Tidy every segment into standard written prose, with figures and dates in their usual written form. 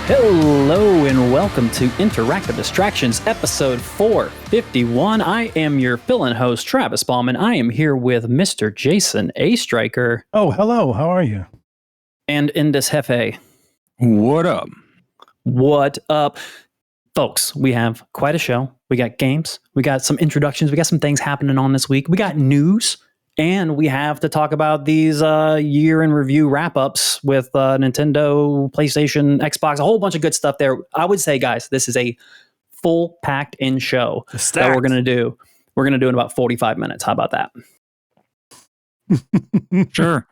Hello and welcome to Interactive Distractions, episode 451. I am your fill-in host, Travis Ballman. I am here with Mr. Jason A. Striker. Oh, hello. How are you? And Indus Hefe. What up? What up? Folks, we have quite a show. We got games. We got some introductions. We got some things happening on this week. We got news. And we have to talk about these year in review wrap-ups with Nintendo, PlayStation, Xbox, a whole bunch of good stuff there. I would say, guys, this is a full packed-in show that we're going to do. We're going to do in about 45 minutes. How about that? Sure.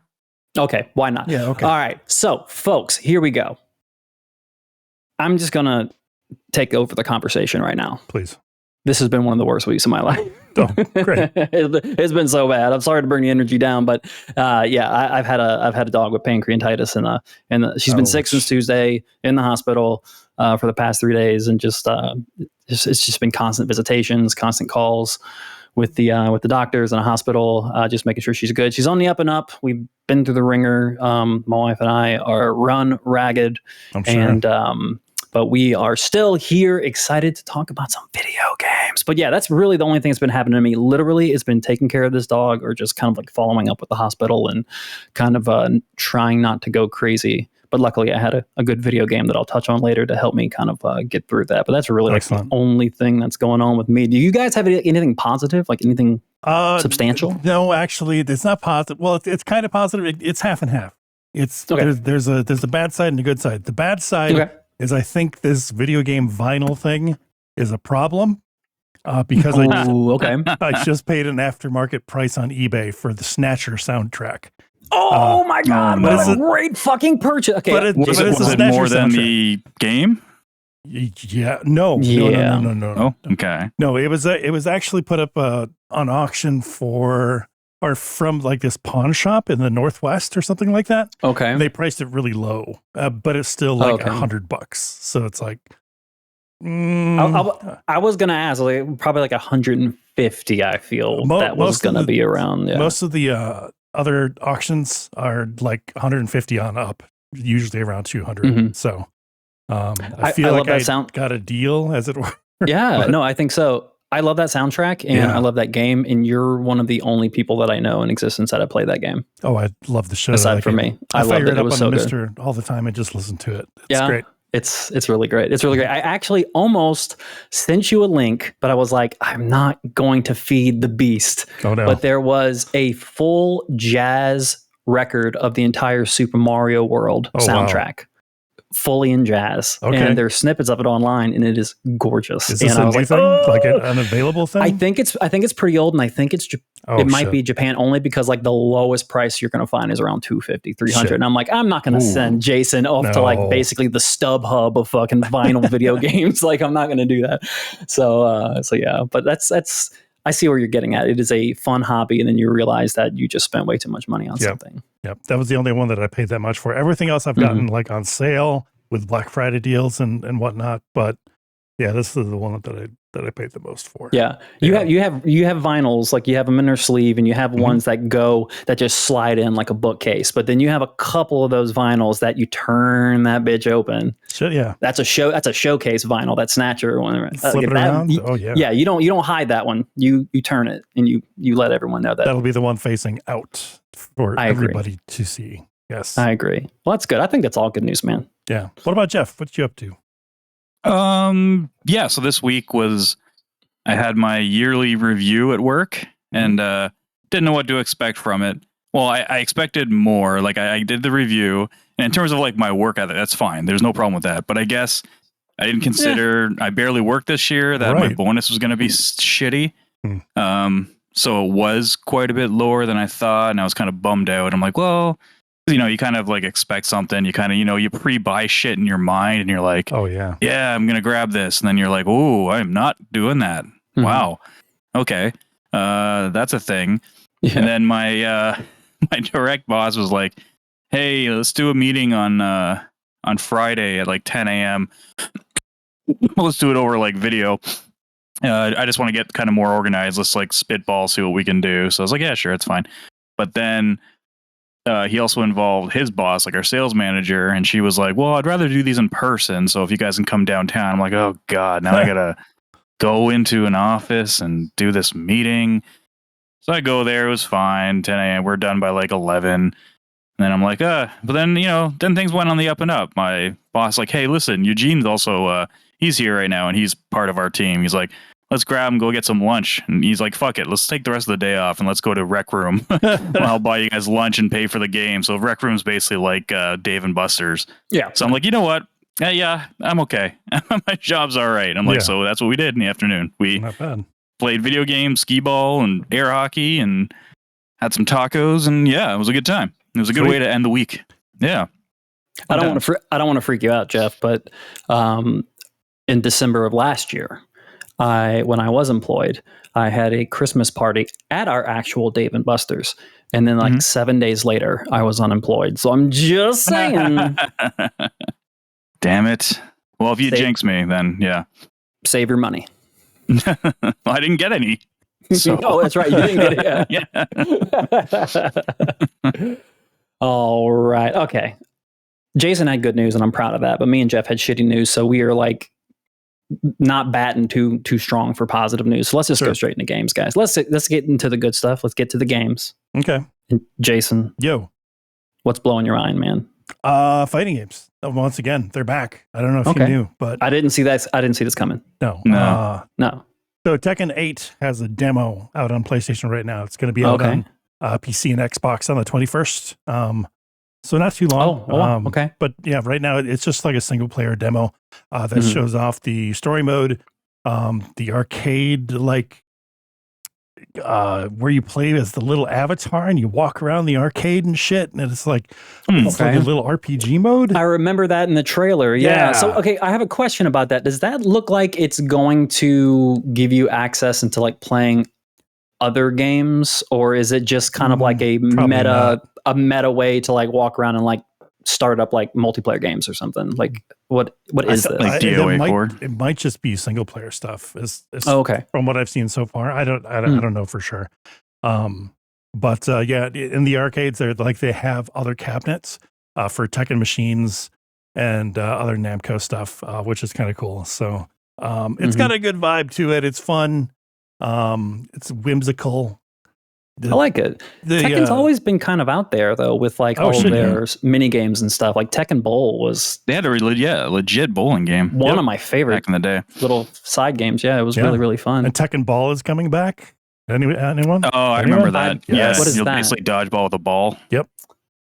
Okay, why not? Yeah, okay. All right, so, folks, here we go. I'm just going to take over the conversation right now. Please. This has been one of the worst weeks of my life. Oh, great. It's been so bad. I'm sorry to bring the energy down, but I've had a dog with pancreatitis, and she's been sick since Tuesday, in the hospital for the past 3 days, and it's just been constant visitations, constant calls with the doctors in a hospital, just making sure she's good. She's on the up and up. We've been through the ringer. My wife and I are run ragged, I'm sure. But we are still here, excited to talk about some video games. But yeah, that's really the only thing that's been happening to me. Literally, it's been taking care of this dog, or just kind of like following up with the hospital and kind of trying not to go crazy. But luckily, I had a good video game that I'll touch on later to help me kind of get through that. But that's really like the only thing that's going on with me. Do you guys have anything positive, like anything substantial? No, actually, it's not positive. Well, it's kind of positive. It's half and half. It's okay. There's a bad side and a good side. The bad side is I think this video game vinyl thing is a problem because I just paid an aftermarket price on eBay for the Snatcher soundtrack. Oh my God! What a great fucking purchase. Okay, but was it more than the game? Yeah, no. Oh, okay. No, it was actually put up on auction from like this pawn shop in the Northwest or something like that. Okay. And they priced it really low, but it's still like $100. So it's like, I was going to ask, like, probably like 150, I feel that was going to be around. Yeah. Most of the other auctions are like 150 on up, usually around 200. Mm-hmm. So I feel like I got a deal, as it were. Yeah, no, I think so. I love that soundtrack, and I love that game, and you're one of the only people that I know in existence that have played that game. Oh, I love the show. Aside from me. I loved it. It was so good. Mr. all the time and just listen to it. It's great. It's really great. It's really great. I actually almost sent you a link, but I was like, I'm not going to feed the beast. Oh, no. But there was a full jazz record of the entire Super Mario World soundtrack. Wow. Fully in jazz, and there's snippets of it online, and it is gorgeous. Is this a new thing? Like an unavailable thing? I think it's pretty old, and I think it might be Japan only, because like the lowest price you're going to find is around 250, 300. And I'm like, I'm not going to send Jason off to like basically the StubHub of fucking vinyl video games. Like, I'm not going to do that. So yeah, but that's. I see where you're getting at. It is a fun hobby, and then you realize that you just spent way too much money on something. Yep, that was the only one that I paid that much for. Everything else I've gotten like on sale with Black Friday deals and whatnot. But yeah, this is the one that I paid the most for. Yeah, you have vinyls, like you have them in their sleeve, and you have ones that just slide in like a bookcase. But then you have a couple of those vinyls that you turn that bitch open. Shit, yeah. That's a showcase vinyl. That Snatcher one. Flip it around. Yeah, you don't hide that one. You turn it and you let everyone know that. That'll be the one facing out for everybody to see. Yes, I agree. Well, that's good. I think that's all good news, man. Yeah. What about Geoff? What you up to? So this week I had my yearly review at work, and didn't know what to expect from it. Well, I expected more. Like I did the review, and in terms of like my work ethic, that's fine. There's no problem with that. But I guess I didn't consider I barely worked this year, that my bonus was going to be shitty. So it was quite a bit lower than I thought, and I was kind of bummed out. I'm like, well, you kind of like expect something. You kind of, you pre-buy shit in your mind, and you're like, oh yeah, I'm going to grab this. And then you're like, oh, I'm not doing that. Wow. Okay. That's a thing. Yeah. And then my my direct boss was like, "Hey, let's do a meeting on Friday at like 10 a.m. Let's do it over like video. I just want to get kind of more organized. Let's like spitball, see what we can do." So I was like, "Yeah, sure, it's fine." But then he also involved his boss, like our sales manager, and she was like, "Well, I'd rather do these in person. So if you guys can come downtown," I'm like, "Oh God, now I gotta go into an office and do this meeting." So I go there. It was fine. 10 a.m. We're done by like 11. And then I'm like, but then, then things went on the up and up. My boss like, "Hey, listen, Eugene's also, he's here right now and he's part of our team." He's like, "Let's grab him, go get some lunch." And he's like, "Fuck it. Let's take the rest of the day off and let's go to Rec Room. I'll buy you guys lunch and pay for the game." So Rec Room's basically like Dave and Buster's. Yeah. So I'm like, you know what? Yeah, I'm okay. My job's all right. I'm like, so that's what we did in the afternoon. We Not bad. played video games, skee ball, and air hockey, and had some tacos, and yeah, it was a good time. It was a good way to end the week. Yeah. I don't want to freak you out, Geoff, but in December of last year, when I was employed, I had a Christmas party at our actual Dave and Buster's, and then like 7 days later, I was unemployed. So I'm just saying. Damn it! Well, if you jinx me, then yeah, save your money. Well, I didn't get any. So. Oh, that's right. You didn't get it. Yeah. All right. Okay. Jason had good news, and I'm proud of that. But me and Geoff had shitty news, so we are like not batting too strong for positive news. So let's just go straight into games, guys. Let's get into the good stuff. Let's get to the games. Okay. And Jason, what's blowing your mind, man? Fighting games. Once again, they're back. I don't know if you knew, but I didn't see that. I didn't see this coming. No. So Tekken 8 has a demo out on PlayStation right now. It's going to be out on PC and Xbox on the 21st. So not too long. Okay. But yeah, right now it's just like a single player demo that shows off the story mode, the arcade, like where you play as the little avatar and you walk around the arcade and shit. And it's like, it's like a little RPG mode. I remember that in the trailer. Yeah. So, I have a question about that. Does that look like it's going to give you access into like playing other games, or is it just kind of like a meta way to like walk around and like start up like multiplayer games or something? Like what is this? Like DOA 4? It might just be single player stuff. From what I've seen so far. I don't know for sure. But in the arcades, they have other cabinets for Tekken machines and other Namco stuff, which is kind of cool. So it's got a good vibe to it. It's fun. It's whimsical. I like it. Tekken's always been kind of out there though, with like all their mini games and stuff. Like Tekken Bowl they had a legit bowling game. One of my favorite back in the day. Little side games. Yeah, it was really, really fun. And Tekken Ball is coming back. Anyone? Oh, I remember that. Yes. What is You'll that? basically dodgeball with a ball. Yep.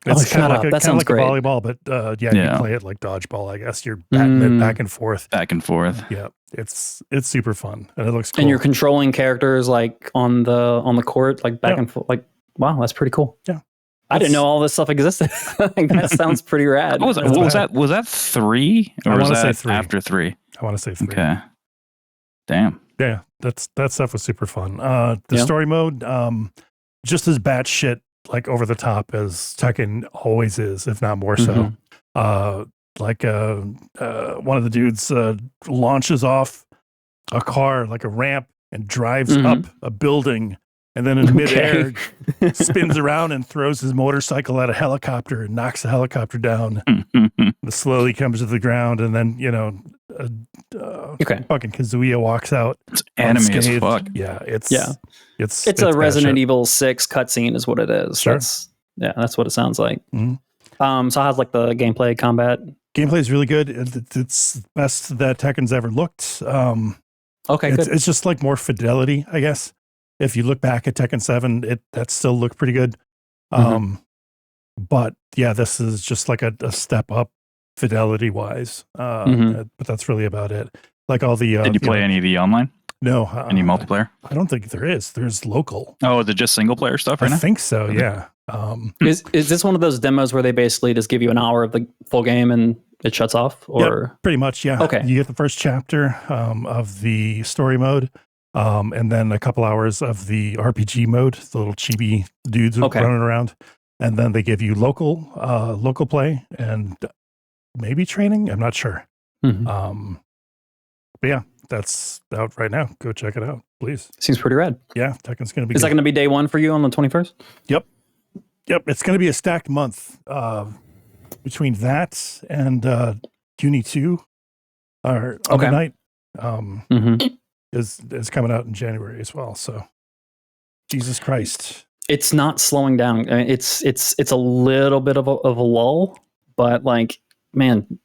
It's kind of like a volleyball, but you play it like dodgeball. I guess you're batting it back and forth. Back and forth. Yeah, it's super fun and it looks cool. And you're controlling characters like on the court, like back and forth. Like, wow, that's pretty cool. Yeah, I didn't know all this stuff existed. That sounds pretty rad. What was that? Was that 3 or was that after 3? I want to say 3. Okay. Damn. Yeah, that stuff was super fun. The story mode, just as batshit, like over the top as Tekken always is, if not more so. One of the dudes launches off a car, like a ramp, and drives up a building, and then in midair spins around and throws his motorcycle at a helicopter and knocks the helicopter down. It slowly comes to the ground, and then fucking Kazuya walks out. It's anime as fuck. Yeah, it's a Resident Evil 6 cutscene, is what it is. Sure. That's what it sounds like. So how's like the gameplay, combat? Gameplay is really good. It's the best that Tekken's ever looked. Good. It's just like more fidelity, I guess. If you look back at Tekken 7, that still looked pretty good. But yeah, this is just like a step up fidelity wise. But that's really about it. Like all the did you play any of the online? No. Any multiplayer? I don't think there is. There's local. Oh, is it just single player stuff right now? I think so, yeah. Is this one of those demos where they basically just give you an hour of the full game and it shuts off? Or pretty much, yeah. Okay. You get the first chapter of the story mode, and then a couple hours of the RPG mode, the little chibi dudes running around. and then they give you local play and maybe training. I'm not sure. Mhm. But yeah, that's out right now. Go check it out, please. Seems pretty rad. Yeah, Tekken's going to be. Is that going to be day one for you on the 21st? Yep. It's going to be a stacked month between that and Uni 2 or Other Night is coming out in January as well. So Jesus Christ. It's not slowing down. I mean, it's a little bit of a lull, but like, man,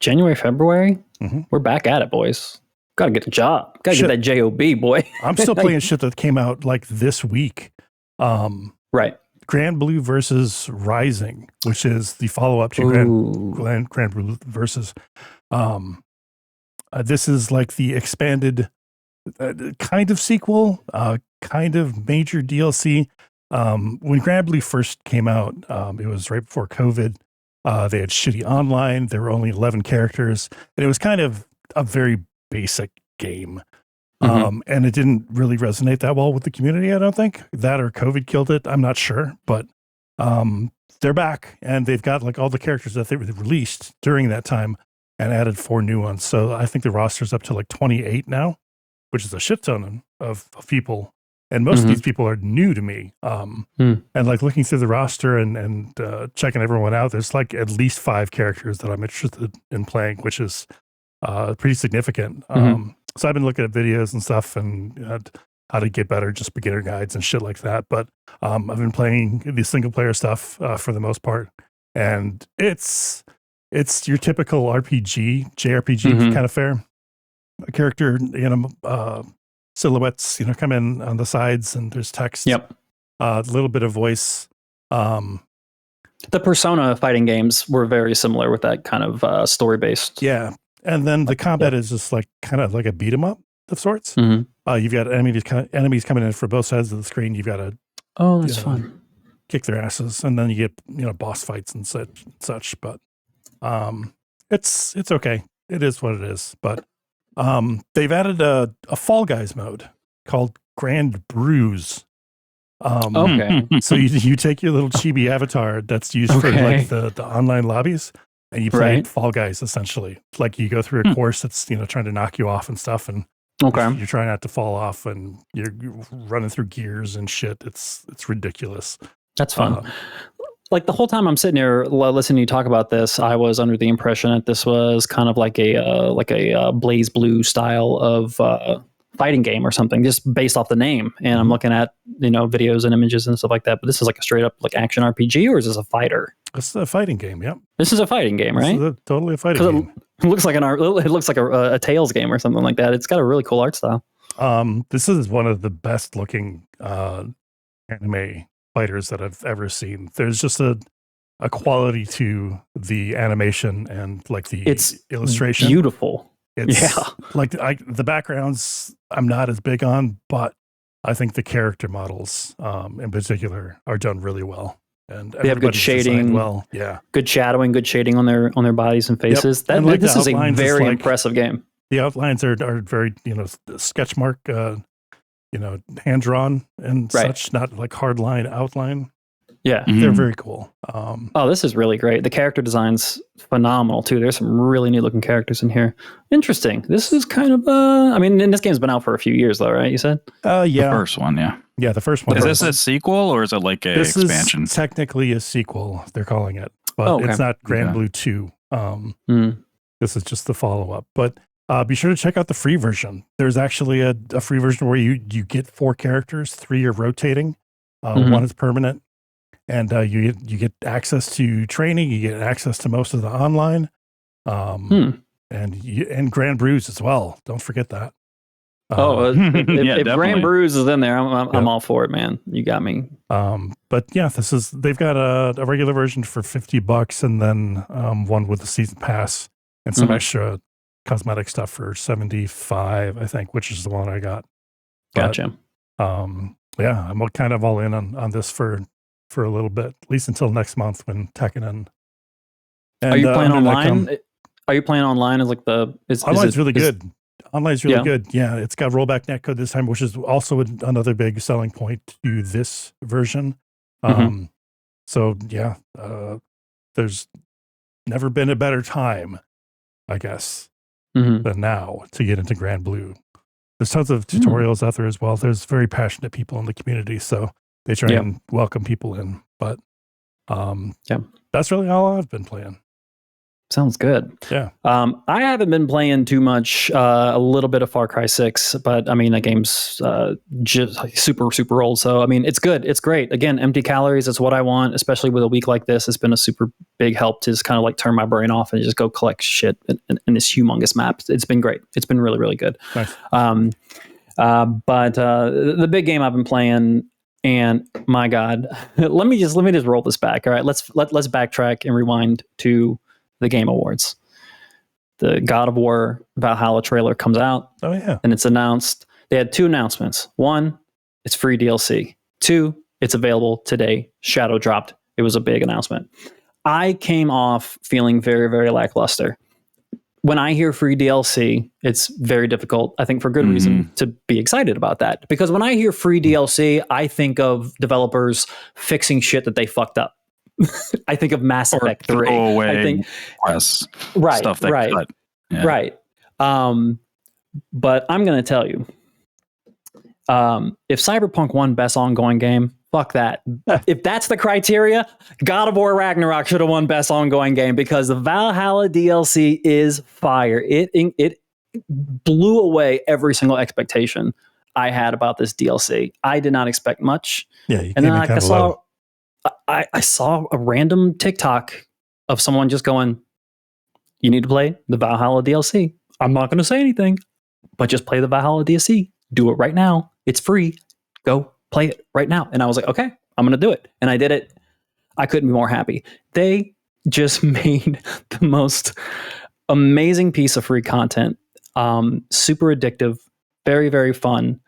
January, February, we're back at it, boys. Got to get a job. Got to get that job, boy. I'm still playing shit that came out like this week. Right. Granblue versus Rising, which is the follow-up to Granblue versus. This is like the expanded kind of sequel, kind of major DLC. When Granblue first came out, it was right before COVID. They had shitty online. There were only 11 characters, and it was kind of a very basic game. And it didn't really resonate that well with the community, I don't think. That or COVID killed it. I'm not sure. But they're back, and they've got like all the characters that they released during that time and added 4 new ones. So I think the roster's up to like 28 now, which is a shit ton of people. And most of these people are new to me. And like looking through the roster and checking everyone out, there's like at least 5 characters that I'm interested in playing, which is pretty significant. So I've been looking at videos and stuff and how to get better, just beginner guides and shit like that. But I've been playing the single player stuff for the most part. And it's your typical RPG, JRPG kind of fare. A character, silhouettes, come in on the sides and there's text. Yep. A little bit of voice. The Persona fighting games were very similar with that kind of story-based. Yeah. And then the combat is just like kind of like a beat 'em up of sorts. You've got enemies coming in from both sides of the screen. You've got to that's fun. Kick their asses, and then you get boss fights and such. But it's okay. It is what it is. But they've added a Fall Guys mode called Granblue. Okay. So you take your little chibi avatar that's used for like the online lobbies, and you play Fall Guys essentially. Like you go through a course that's trying to knock you off and stuff, and you're trying not to fall off, and you're running through gears and shit. It's ridiculous. That's fun. Like the whole time I'm sitting here listening to you talk about this, I was under the impression that this was kind of like a Blaze Blue style of fighting game or something, just based off the name. And I'm looking at videos and images and stuff like that. But this is like a straight up like action RPG, or is this a fighter? This is a fighting game. Yep. This is a fighting game, right? This is totally a fighting game. It looks like a Tales game or something like that. It's got a really cool art style. This is one of the best looking anime fighters that I've ever seen. There's just a quality to the animation and like the illustration. Beautiful. It's like the backgrounds I'm not as big on, but I think the character models in particular are done really well. And they have good shading. Well, yeah, good shadowing, good shading on their bodies and faces. Yep. This is a very impressive game. The outlines are very sketch mark, hand drawn and such, not like hard line outline. Yeah, they're very cool. This is really great. The character design's phenomenal too. There's some really neat looking characters in here. Interesting. This is kind of and this game's been out for a few years though, right? You said? Yeah. The first one, yeah. Yeah, the first one. Is this a sequel or is it like a expansion? This is technically a sequel, they're calling it. But it's not Granblue 2. This is just the follow-up. But be sure to check out the free version. There's actually a free version where you get 4 characters, 3 are rotating, 1 is permanent. And you get access to training. You get access to most of the online, and Granblue as well. Don't forget that. If Granblue is in there, I'm all for it, man. You got me. But yeah, they've got a regular version for $50, and then one with the season pass and some extra cosmetic stuff for $75, I think, which is the one I got. Gotcha. Yeah, I'm kind of all in on this for a little bit, at least until next month when Tekken and are you playing online? Are you playing online as like online's really good. Online's really good. Yeah, it's got rollback netcode this time, which is also another big selling point to this version. So yeah, there's never been a better time, I guess, than now to get into Granblue. There's tons of tutorials out there as well. There's very passionate people in the community, so they try and welcome people in. But that's really all I've been playing. Sounds good. Yeah. I haven't been playing too much, a little bit of Far Cry 6, but I mean, that game's just super, super old. So, I mean, it's good. It's great. Again, empty calories. It's what I want, especially with a week like this. It's been a super big help to just kind of like turn my brain off and just go collect shit in this humongous map. It's been great. It's been really, really good. Nice. But the big game I've been playing, and my God, let me just roll this back. All right, let's backtrack and rewind to the Game Awards. The God of War Valhalla trailer comes out. Oh yeah. And it's announced. They had 2 announcements. 1, it's free DLC. 2, it's available today. Shadow dropped. It was a big announcement. I came off feeling very, very lackluster. When I hear free DLC, it's very difficult, I think for good reason, to be excited about that. Because when I hear free DLC, I think of developers fixing shit that they fucked up. I think of Mass Effect 3. Away I think stuff that cut. Yeah. Right. But I'm going to tell you, if Cyberpunk won Best Ongoing Game, fuck that. If that's the criteria, God of War Ragnarok should have won Best Ongoing Game, because the Valhalla DLC is fire. It blew away every single expectation I had about this DLC. I did not expect much. Yeah, you and then I saw a random TikTok of someone just going, you need to play the Valhalla DLC. I'm not going to say anything, but just play the Valhalla DLC. Do it right now. It's free. Go play it right now. And I was like, okay, I'm going to do it. And I did it. I couldn't be more happy. They just made the most amazing piece of free content. Super addictive, very, very fun.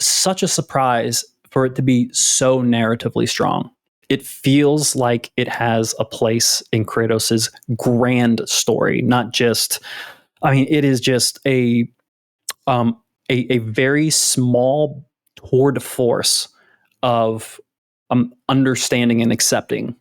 Such a surprise for it to be so narratively strong. It feels like it has a place in Kratos' grand story, not just, I mean, it is just a very small tour de force of understanding and accepting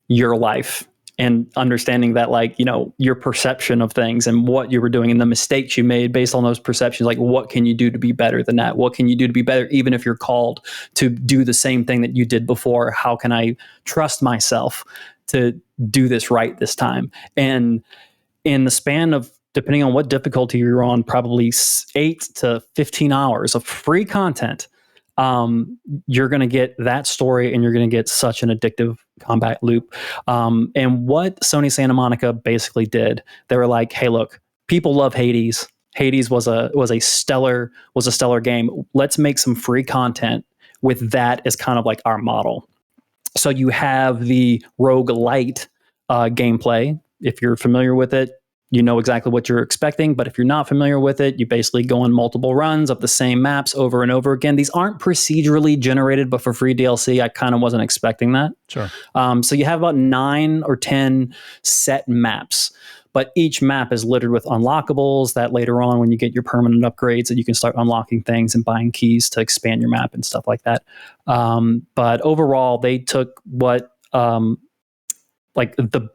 your life, and understanding that, like, you know, your perception of things and what you were doing and the mistakes you made based on those perceptions. Like, what can you do to be better than that? What can you do to be better, even if you're called to do the same thing that you did before? How can I trust myself to do this right this time? And in the span of, depending on what difficulty you're on, probably 8 to 15 hours of free content, you're going to get that story, and you're going to get such an addictive combat loop. And what Sony Santa Monica basically did, they were like, hey, look, people love Hades. Hades was a stellar game. Let's make some free content with that as kind of like our model. So you have the roguelite gameplay. If you're familiar with it, you know exactly what you're expecting. But if you're not familiar with it, you basically go on multiple runs of the same maps over and over again. These aren't procedurally generated, but for free DLC, I kind of wasn't expecting that. Sure. So you have about 9 or 10 set maps, but each map is littered with unlockables that later on, when you get your permanent upgrades, that you can start unlocking things and buying keys to expand your map and stuff like that. But overall, they took what, like the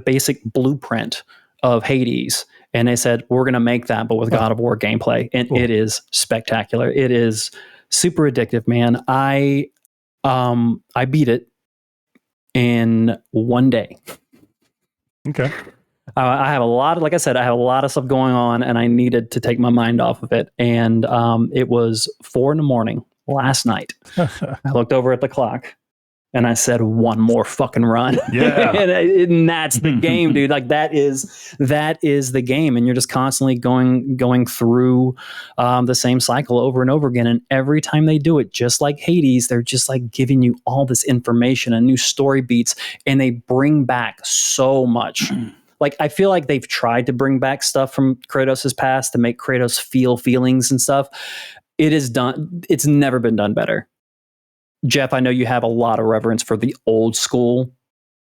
basic blueprint of Hades, and they said, we're going to make that, but with God of War gameplay. And It is spectacular. It is super addictive, man. I beat it in one day. Okay. I have a lot of, like I said, I have a lot of stuff going on, and I needed to take my mind off of it. And it was 4 a.m. last night. I looked over at the clock, and I said, one more fucking run. Yeah. and that's the game, dude. Like, that is the game. And you're just constantly going through the same cycle over and over again. And every time they do it, just like Hades, they're just like giving you all this information and new story beats, and they bring back so much. Like, I feel like they've tried to bring back stuff from Kratos' past to make Kratos feel feelings and stuff. It is done. It's never been done better. Geoff, I know you have a lot of reverence for the old school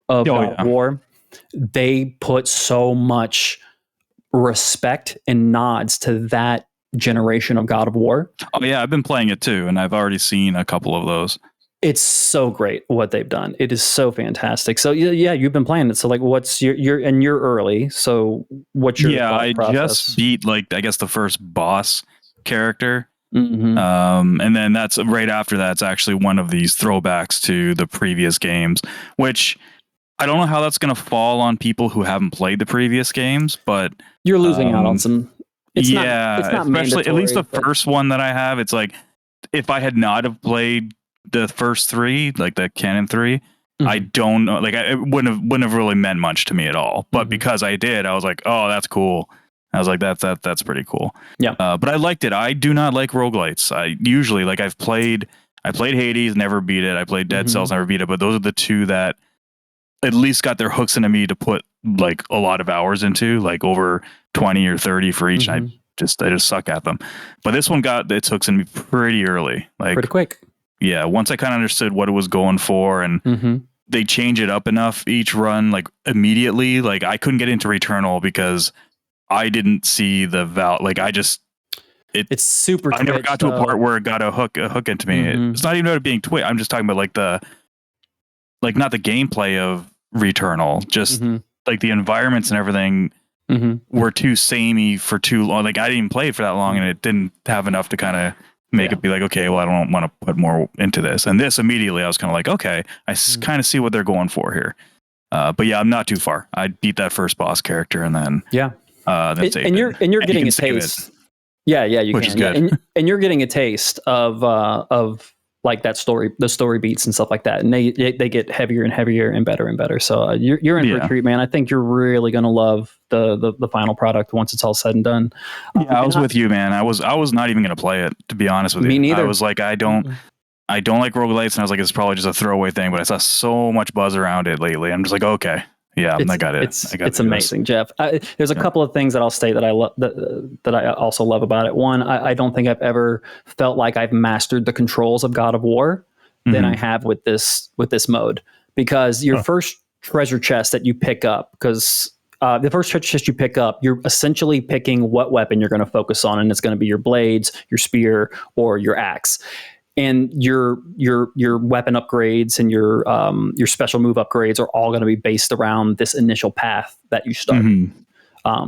of War. They put so much respect and nods to that generation of God of War. Oh yeah, I've been playing it too, and I've already seen a couple of those. It's so great what they've done. It is so fantastic. So yeah, you've been playing it. So like, what's you're early. So what's your thought process? Just beat like I guess the first boss character, Mm-hmm. and then that's right after that's actually one of these throwbacks to the previous games, which I don't know how that's going to fall on people who haven't played the previous games, but you're losing out on some. It's not especially at least the but first one that I have. It's like if I had not have played the first three, like the canon 3, I don't know, like it wouldn't have really meant much to me at all. But because I did, I was like, oh, that's cool. I was like, that's pretty cool. Yeah. But I liked it. I do not like roguelites. I usually I played Hades, never beat it. I played Dead Cells, never beat it. But those are the two that at least got their hooks into me to put like a lot of hours into, like over 20 or 30 for each. And I just suck at them. But this one got its hooks in me pretty early, like pretty quick. Yeah, once I kind of understood what it was going for, and they change it up enough each run, like immediately. Like I couldn't get into Returnal because I didn't see the like it's super. I never got to a part where it got a hook into me. It's not even about it being twitch. I'm just talking about like not the gameplay of Returnal, just like the environments and everything were too samey for too long. Like I didn't play it for that long, and it didn't have enough to kind of make it be like, okay, well, I don't want to put more into this. And this immediately, I was kind of like, okay, I kind of see what they're going for here. But yeah, I'm not too far. I beat that first boss character, and then and you're getting a taste. Yeah, you which can. Is good. And you're getting a taste of like that story, the story beats and stuff like that, and they get heavier and heavier and better. So you're in for a treat, man. I think you're really gonna love the final product once it's all said and done. Yeah, I was with you, man. I was not even gonna play it, to be honest with you. Me neither. I was like, I don't like roguelites, and I was like, it's probably just a throwaway thing. But I saw so much buzz around it lately. I'm just like, okay. Yeah, I got it. It's amazing, Geoff. There's a couple of things that I'll state that I love that I also love about it. One, I don't think I've ever felt like I've mastered the controls of God of War than I have with this mode, because your first treasure chest that you pick up, because the first treasure chest you pick up, you're essentially picking what weapon you're going to focus on, and it's going to be your blades, your spear, or your axe. And your weapon upgrades and your special move upgrades are all going to be based around this initial path that you start.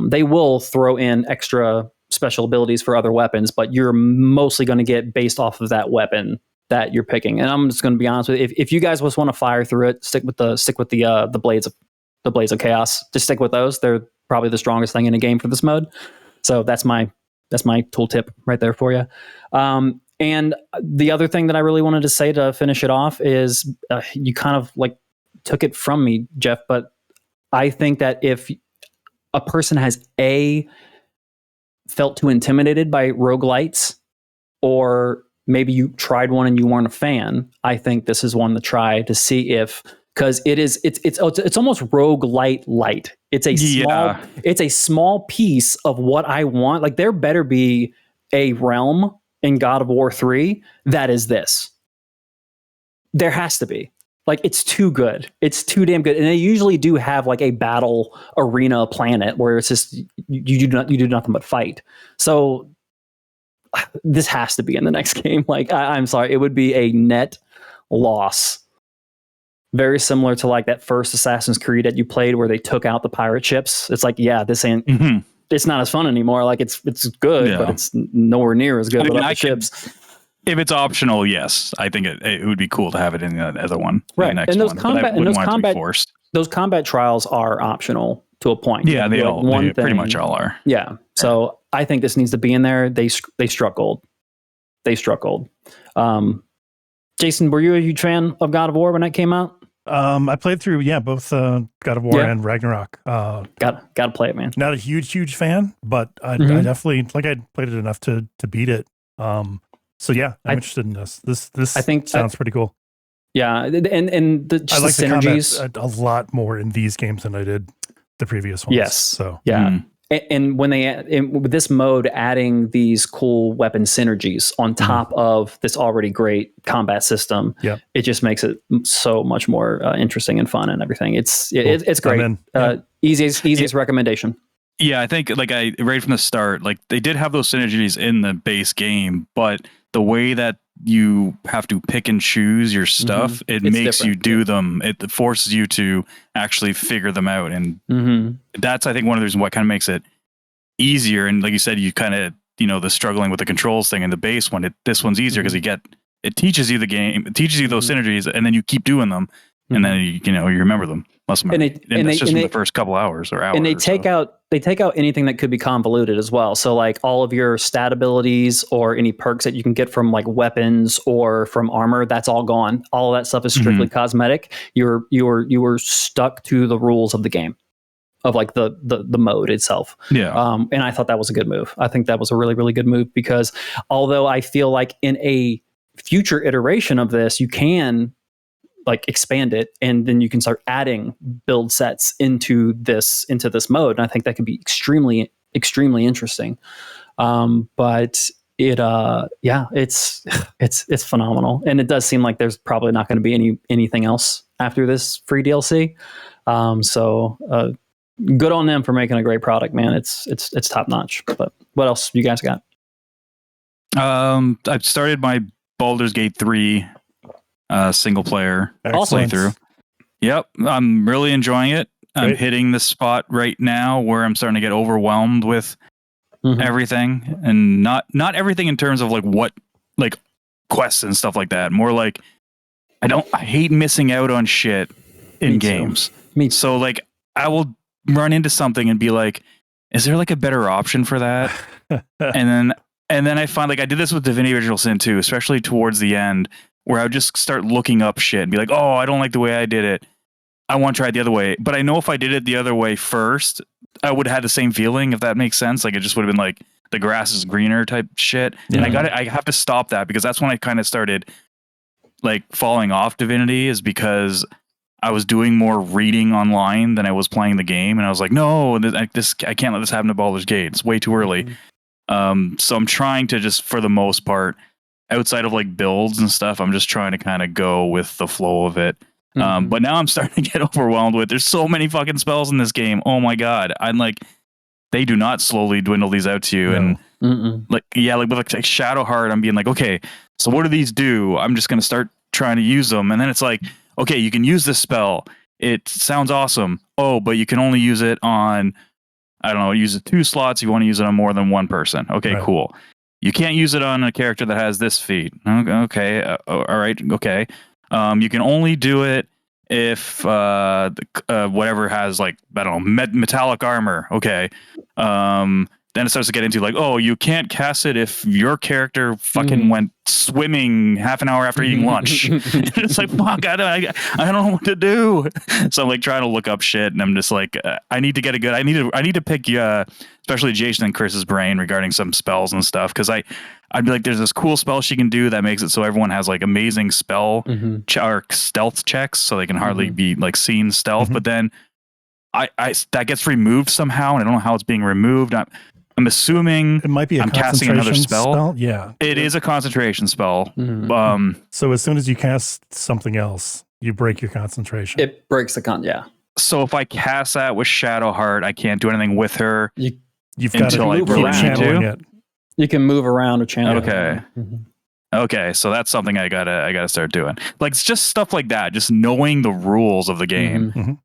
They will throw in extra special abilities for other weapons, but you're mostly going to get based off of that weapon that you're picking. And I'm just going to be honest with you, if you guys just want to fire through it, stick with the blades of chaos. Just stick with those. They're probably the strongest thing in a game for this mode. So that's my tool tip right there for you. And the other thing that I really wanted to say to finish it off is you kind of like took it from me, Geoff, but I think that if a person has felt too intimidated by roguelites, or maybe you tried one and you weren't a fan, I think this is one to try to see if, because it's almost roguelite light. It's a small piece of what I want. Like there better be a realm in God of War 3 that is this. There has to be. Like it's too good. It's too damn good. And they usually do have like a battle arena planet where it's just you do nothing but fight. So this has to be in the next game. Like I'm sorry, it would be a net loss. Very similar to like that first Assassin's Creed that you played where they took out the pirate ships. It's like, yeah, this ain't it's not as fun anymore. Like it's good, but it's nowhere near as good without the ships. If it's optional, yes, I think it would be cool to have it in the other one, right? The next and those one. Those combat trials are optional to a point. Yeah, they pretty much all are. Yeah, so I think this needs to be in there. They struck gold. Jason, were you a huge fan of God of War when that came out? I played through, both God of War and Ragnarok. Got to play it, man. Not a huge fan, but I definitely I'd played it enough to beat it. So yeah, I'm interested in this. This I think sounds pretty cool. Yeah, and just I like the synergies a lot more in these games than I did the previous ones. Yes. So yeah. And when with this mode, adding these cool weapon synergies on top of this already great combat system, it just makes it so much more interesting and fun and everything. It's great. Easiest recommendation. Yeah, I think right from the start, like they did have those synergies in the base game, but the way that you have to pick and choose your stuff, it makes you do them. It forces you to actually figure them out. And that's, I think, one of the reasons what kind of makes it easier. And like you said, you kind of, the struggling with the controls thing in the base one, this one's easier because it teaches you the game, it teaches you those synergies, and then you keep doing them. And then, you remember them. And it's just in the first couple hours or hours. And they take out anything that could be convoluted as well. So like all of your stat abilities or any perks that you can get from like weapons or from armor, that's all gone. All of that stuff is strictly cosmetic. You were stuck to the rules of the game, of like the mode itself. Yeah. And I thought that was a good move. I think that was a really, really good move, because although I feel like in a future iteration of this, you can like expand it, and then you can start adding build sets into this mode. And I think that could be extremely, extremely interesting. But it's phenomenal. And it does seem like there's probably not going to be anything else after this free DLC. So good on them for making a great product, man. It's top notch. But what else you guys got? I've started my Baldur's Gate 3 single player playthrough. Yep, I'm really enjoying it. I'm hitting the spot right now where I'm starting to get overwhelmed with everything, and not everything in terms of like quests and stuff like that. More like I hate missing out on shit in games. So like I will run into something and be like, is there like a better option for that? and then I find, like, I did this with Divinity Original Sin 2, especially towards the end, where I would just start looking up shit and be like, oh, I don't like the way I did it. I want to try it the other way. But I know if I did it the other way first, I would have had the same feeling, if that makes sense. Like, it just would have been like the grass is greener type shit. Yeah. And I have to stop that, because that's when I kind of started like falling off Divinity, is because I was doing more reading online than I was playing the game. And I was like, no, I can't let this happen to Baldur's Gate. It's way too early. So I'm trying to just, for the most part, outside of like builds and stuff, I'm just trying to kind of go with the flow of it. But now I'm starting to get overwhelmed with, there's so many fucking spells in this game. Oh my God. I'm like, they do not slowly dwindle these out to you. No. And like with like Shadowheart, I'm being like, okay, so what do these do? I'm just going to start trying to use them. And then it's like, okay, you can use this spell. It sounds awesome. Oh, but you can only use it on, I don't know, use it 2 slots. You want to use it on more than one person. Okay, right. Cool. You can't use it on a character that has this feat. Okay. All right. Okay. You can only do it if whatever has, like, I don't know, metallic armor. Okay. Then it starts to get into like, oh, you can't cast it if your character fucking went swimming half an hour after eating lunch. It's like, fuck, I don't know what to do. So I'm like trying to look up shit, and I'm just like, I need to get a good. I need to pick, especially Jason and Chris's brain regarding some spells and stuff, because I'd be like, there's this cool spell she can do that makes it so everyone has like amazing spell or stealth checks, so they can hardly be like seen stealth. But then I that gets removed somehow, and I don't know how it's being removed. I'm assuming it might be I'm casting another spell. Yeah, it is a concentration spell. So as soon as you cast something else, you break your concentration. It breaks the yeah. So if I cast that with Shadowheart, I can't do anything with her. You've got to move around it. You can move around or channel. Okay. Okay, so that's something I gotta start doing. Like, it's just stuff like that, just knowing the rules of the game.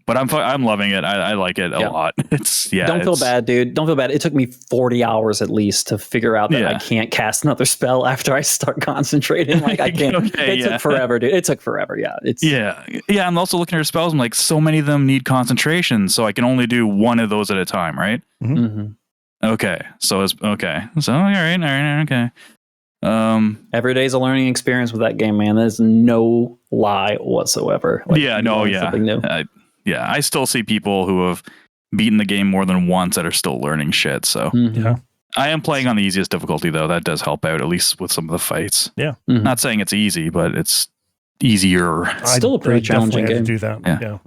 But I'm loving it. I like it a lot. Don't feel bad, dude. Don't feel bad. It took me 40 hours at least to figure out that I can't cast another spell after I start concentrating. Like, I can't. It took forever, dude. It took forever. Yeah. I'm also looking at her spells. I'm like, so many of them need concentration, so I can only do one of those at a time, right? Okay. So it's okay. So all right. Okay. Every day's a learning experience with that game, man. There's no lie whatsoever. Like, something new. I still see people who have beaten the game more than once that are still learning shit. So I am playing on the easiest difficulty, though. That does help out, at least with some of the fights. Yeah. Not saying it's easy, but it's easier. It's still a pretty challenging game. To do that.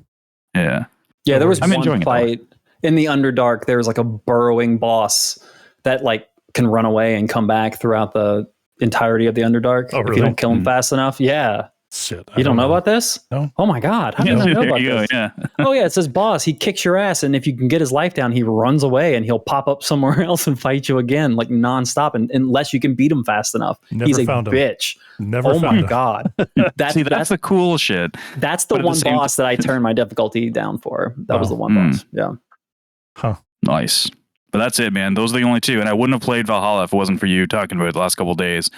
Yeah. There was one fight in the Underdark. There was like a burrowing boss that like can run away and come back throughout the entirety of the Underdark if you don't kill him fast enough. Yeah. Shit. You don't know about this? No. Oh my God. How did I know about this? Yeah. Oh yeah, it says boss. He kicks your ass, and if you can get his life down, he runs away, and he'll pop up somewhere else and fight you again, like nonstop, and unless you can beat him fast enough. He's a bitch. Never oh found my him. God. That's the cool shit. That's the one boss that I turned my difficulty down for. That was the one boss. Yeah. Huh. Nice. But that's it, man. Those are the only two. And I wouldn't have played Valhalla if it wasn't for you talking about it the last couple of days.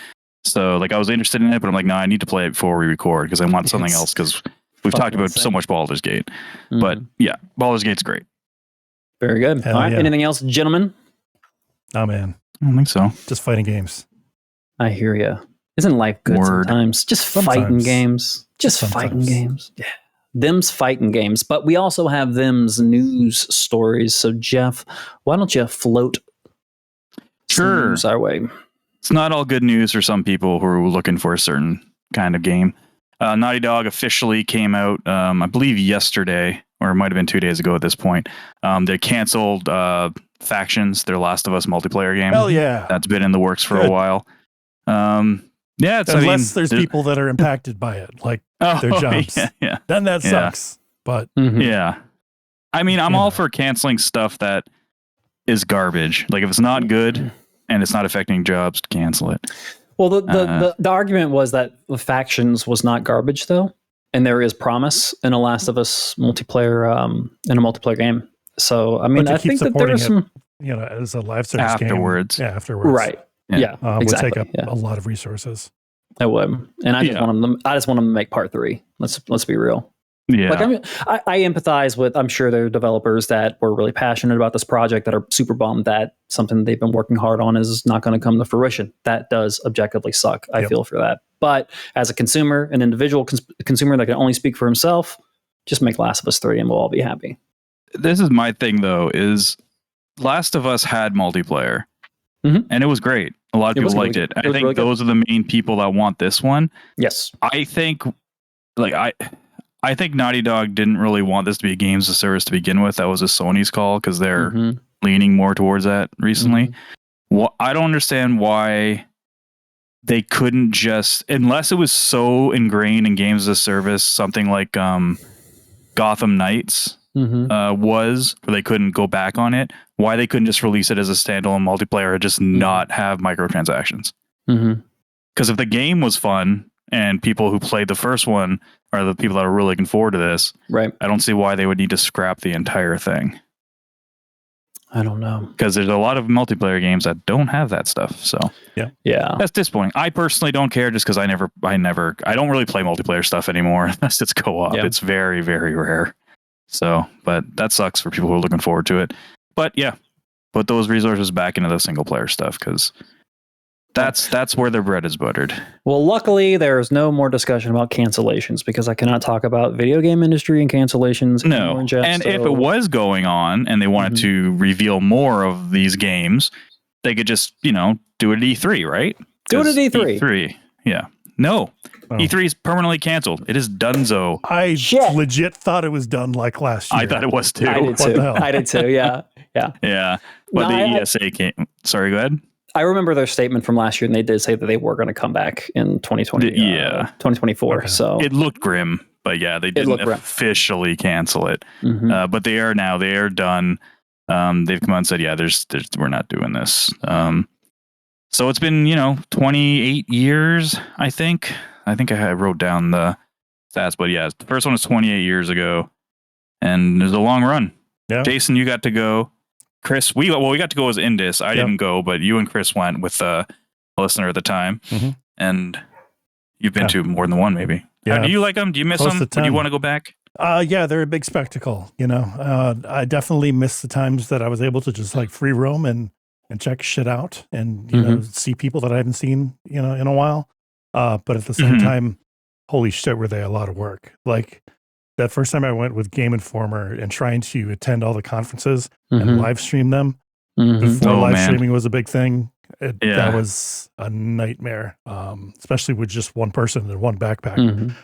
So like I was interested in it, but I'm like, no, I need to play it before we record because I want something else because we've talked about so much Baldur's Gate. But yeah, Baldur's Gate's great. Very good. All right. Anything else, gentlemen? Oh man. I don't think so. Just fighting games. I hear you. Isn't life good sometimes? Just fighting games. Just fighting games. Yeah. Them's fighting games. But we also have them's news stories. So Geoff, why don't you float some news our way? It's not all good news for some people who are looking for a certain kind of game. Naughty Dog officially came out, I believe yesterday, or it might have been 2 days ago at this point. They canceled Factions, their Last of Us multiplayer game. Hell yeah. That's been in the works for a while. Yeah, unless there's people that are impacted by it, like their jobs. Yeah. Then that sucks. But yeah. I mean, I'm all for canceling stuff that is garbage. Like if it's not good and it's not affecting jobs, cancel it. Well, the argument was that the Factions was not garbage though, and there is promise in a Last of Us multiplayer in a multiplayer game. So I mean, I think that there is some, as a live service afterwards. game. Yeah, afterwards. Right. Yeah, exactly. Would take up a lot of resources. I would, and I just want them. I just want them to make part 3. Let's be real. Yeah, like I empathize with. I'm sure there are developers that were really passionate about this project that are super bummed that something they've been working hard on is not going to come to fruition. That does objectively suck. I feel for that. But as a consumer, an individual consumer that can only speak for himself, just make Last of Us 3, and we'll all be happy. This is my thing though. Is Last of Us had multiplayer, and it was great. A lot of people liked it. I think those are the main people that want this one. Yes, I think I think Naughty Dog didn't really want this to be a games as a service to begin with. That was a Sony's call because they're leaning more towards that recently. Well, I don't understand why they couldn't just, unless it was so ingrained in games as a service, something like Gotham Knights was, where they couldn't go back on it. Why they couldn't just release it as a standalone multiplayer and just not have microtransactions? Because if the game was fun and people who played the first one are the people that are really looking forward to this, right? I don't see why they would need to scrap the entire thing. I don't know, because there's a lot of multiplayer games that don't have that stuff. So yeah, that's disappointing. I personally don't care just because I don't really play multiplayer stuff anymore unless it's co-op. It's very, very rare. So, but that sucks for people who are looking forward to it. But yeah, put those resources back into the single player stuff because that's where their bread is buttered. Well, luckily there is no more discussion about cancellations because I cannot talk about video game industry and cancellations. No, and if it was going on and they wanted to reveal more of these games, they could just do it at E3, right? Do it at E3. E3, yeah. No, E3 is permanently canceled. It is donezo. I legit thought it was done like last year. I thought it was too. I did too. Yeah. Yeah. But the ESA came. Sorry, go ahead. I remember their statement from last year, and they did say that they were going to come back in 2020. 2024. Okay. So it looked grim, but yeah, they didn't officially cancel it. But they are now. They are done. They've come out and said, yeah, we're not doing this. So it's been 28 years. I think I wrote down the stats, but yeah, the first one was 28 years ago, and it was a long run. Yeah. Jason, you got to go. Chris, we got to go as Indus. I didn't go, but you and Chris went with a listener at the time, and you've been to more than one, maybe. Yeah. Do you like them? Do you miss them? Do you want to go back? Yeah, they're a big spectacle. I definitely miss the times that I was able to just like free roam and check shit out, and see people that I haven't seen in a while. But at the same time, holy shit, were they a lot of work? Like that first time I went with Game Informer and trying to attend all the conferences and live stream them before live streaming was a big thing. That was a nightmare, especially with just one person and one backpack.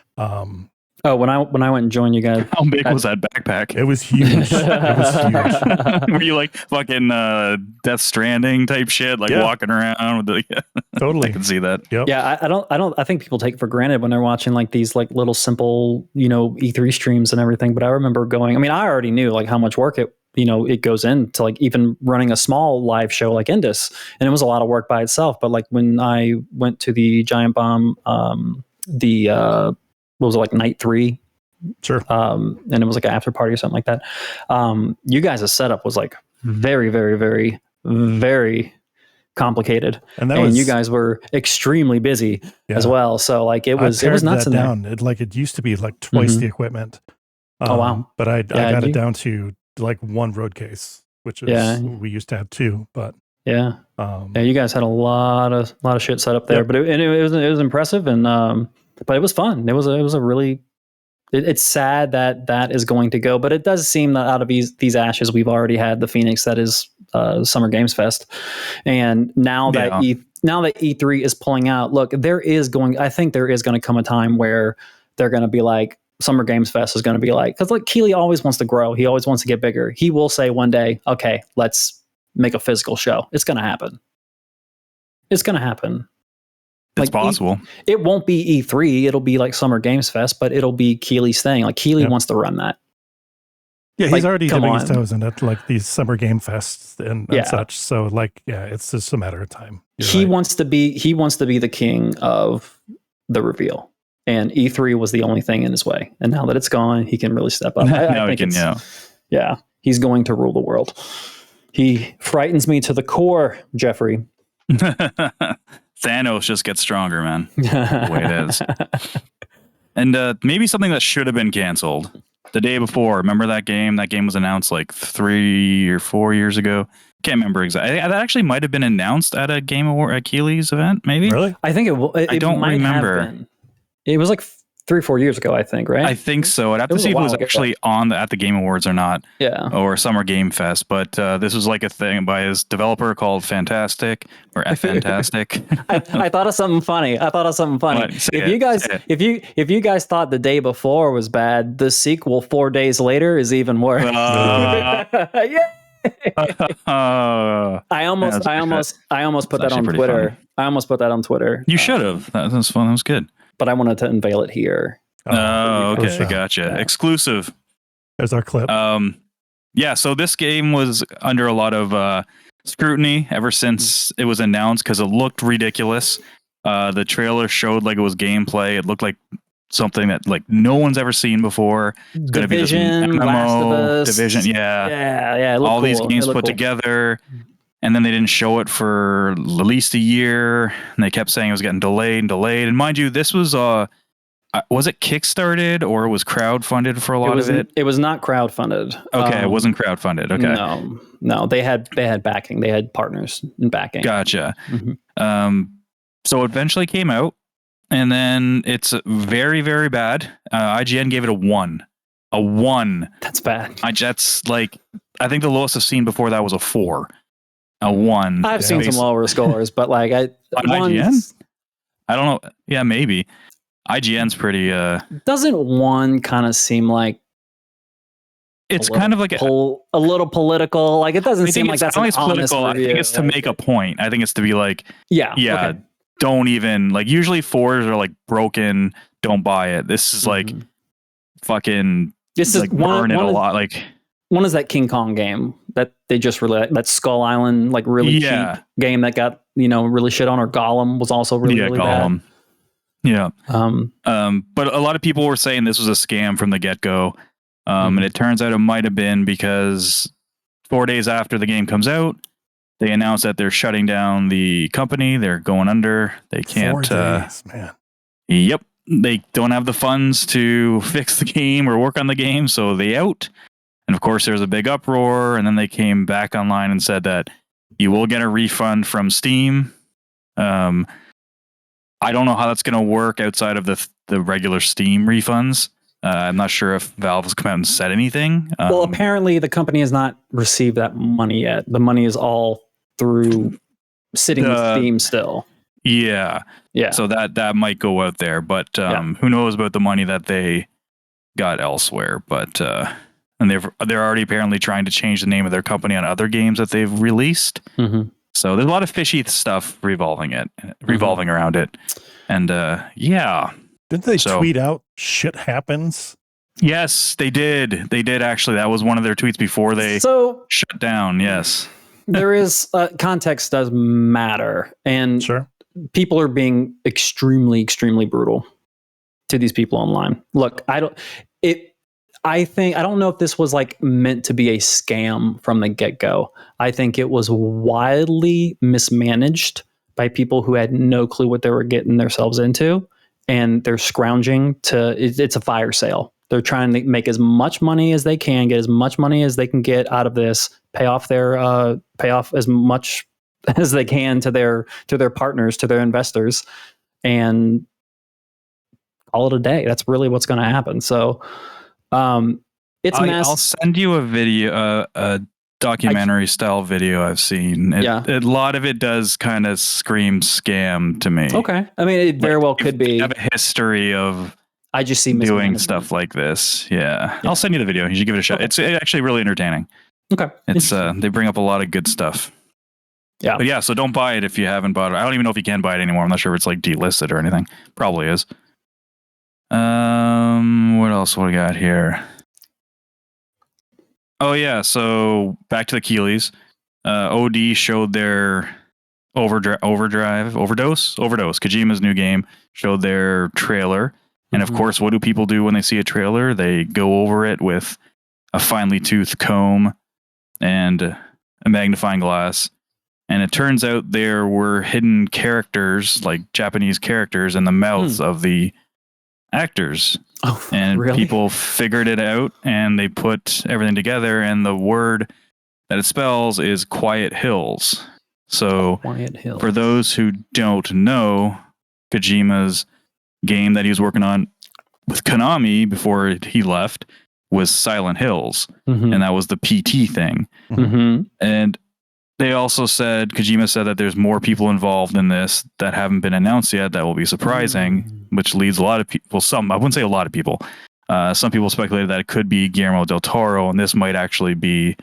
Oh, when I went and joined you guys, How big was that backpack? It was huge. It was huge. Were you like fucking Death Stranding type shit, like walking around with the? Totally, I can see that. Yep. Yeah, I think people take it for granted when they're watching like these like little simple, E3 streams and everything. But I remember going. I mean, I already knew like how much work it goes into like even running a small live show like Indus, and it was a lot of work by itself. But like when I went to the Giant Bomb, what was it, like night 3? Sure. And it was like an after party or something like that. You guys' setup was like very, very, very, very complicated, and you guys were extremely busy as well. So like it was nuts in down. there. It used to be like twice the equipment. Oh wow! But I got it down to like one road case, which is we used to have 2, but yeah, you guys had a lot of shit set up there, but it was impressive, and but it was fun. It was a really. It's sad that is going to go, but it does seem that out of these ashes, we've already had the Phoenix that is Summer Games Fest, and now that E3 is pulling out, look, I think there is going to come a time where they're going to be like, Summer Games Fest is going to be like, because like Keighley always wants to grow, he always wants to get bigger. He will say one day, okay, let's make a physical show. It's going to happen. It's going to happen. It's possible. It won't be E3. It'll be like Summer Games Fest, but it'll be Keighley's thing. Like Keighley wants to run that. Yeah, he's already dipping his toes in it, like these Summer Game Fests and such. So like, it's just a matter of time. He wants to be the king of the reveal, and E3 was the only thing in his way. And now that it's gone, he can really step up. I think he's going to rule the world. He frightens me to the core, Jeffrey. Thanos just gets stronger, man. The way it is. And maybe something that should have been canceled the day before. Remember that game? That game was announced like 3 or 4 years ago. Can't remember exactly. That actually might have been announced at a Game Award at Keighley's event, maybe. Really? I think I don't remember. It was like 3 or 4 years ago, I think, right? I think so. I'd have to see if it was actually at the Game Awards or not. Yeah. Or Summer Game Fest. But this was like a thing by his developer called Fantastic or Fantastic. I thought of something funny. If you guys thought the day before was bad, the sequel 4 days later is even worse. Yeah. I almost put that on Twitter. Funny. I almost put that on Twitter. You should have. That was fun. That was good. But I wanted to unveil it here. Okay, gotcha. Yeah. Exclusive. There's our clip. So this game was under a lot of scrutiny ever since it was announced because it looked ridiculous. The trailer showed like it was gameplay. It looked like something that like no one's ever seen before. It's going to be this MMO, Last of Us. Division, yeah. All these games put together. And then they didn't show it for at least a year, and they kept saying it was getting delayed. And mind you, this was it Kickstarted or it was crowdfunded for a lot of it? It was not crowdfunded. Okay, it wasn't crowdfunded. Okay, no, they had backing. They had partners in backing. Gotcha. Mm-hmm. So it eventually came out, and then it's very, very bad. IGN gave it a 1. A 1. That's bad. That's like I think the lowest I've seen before that was a 4. A 1. I've seen some lower scores, but like IGN? I don't know. Yeah, maybe. IGN's pretty. Doesn't 1 kind of seem like it's kind of like a little political? Like it doesn't seem like that's an honest political. review. I think it's to make a point. I think it's to be like, okay. Don't even like. Usually 4s are like broken. Don't buy it. This is like fucking. This is like burn it a lot. Like. One is that King Kong game that they just released, that Skull Island, like really cheap game that got, really shit on, or Gollum was also really Gollum. bad. Yeah. But a lot of people were saying this was a scam from the get-go. And it turns out it might have been because 4 days after the game comes out, they announced that they're shutting down the company. They're going under. They can't. 4 days, man. Yep. They don't have the funds to fix the game or work on the game, so they out. And of course, there was a big uproar, and then they came back online and said that you will get a refund from Steam. I don't know how that's going to work outside of the regular Steam refunds. I'm not sure if Valve has come out and said anything. Well, apparently the company has not received that money yet. The money is all through sitting with Steam still. Yeah. So that might go out there, but who knows about the money that they got elsewhere, but and they're already apparently trying to change the name of their company on other games that they've released. Mm-hmm. So there's a lot of fishy stuff revolving around it, and yeah. Didn't they tweet out "shit happens"? Yes, they did. They did actually. That was one of their tweets before they shut down. Yes, there is context does matter, and sure, people are being extremely, extremely brutal to these people online. Look, I don't know if this was like meant to be a scam from the get-go. I think it was wildly mismanaged by people who had no clue what they were getting themselves into, and they're scrounging it's a fire sale. They're trying to make as much money as they can, get as much money as they can get out of this, pay off as much as they can to their partners, to their investors, and call it a day. That's really what's going to happen. So, it's I'll send you a video, a documentary style video I've seen. A lot of it does kind of scream scam to me. Okay, I mean, it very well could be. Have a history of. I just see doing stuff like this. Yeah. I'll send you the video. You should give it a shot. Okay. It's actually really entertaining. Okay. It's they bring up a lot of good stuff. Yeah. But yeah, so don't buy it if you haven't bought it. I don't even know if you can buy it anymore. I'm not sure if it's like delisted or anything. Probably is. What else we got here? Oh yeah, so back to the Keeleys. OD showed their Overdose, Kojima's new game, showed their trailer. And of course, what do people do when they see a trailer? They go over it with a finely toothed comb and a magnifying glass. And it turns out there were hidden characters, like Japanese characters, in the mouths of the actors. Oh, and really? People figured it out, and they put everything together. And the word that it spells is Quiet Hills. So Quiet Hills. For those who don't know, Kojima's game that he was working on with Konami before he left was Silent Hills, and that was the PT thing. And they also said, Kojima said that there's more people involved in this that haven't been announced yet that will be surprising, which leads a lot of people, I wouldn't say a lot of people, some people speculated that it could be Guillermo del Toro, and this might actually be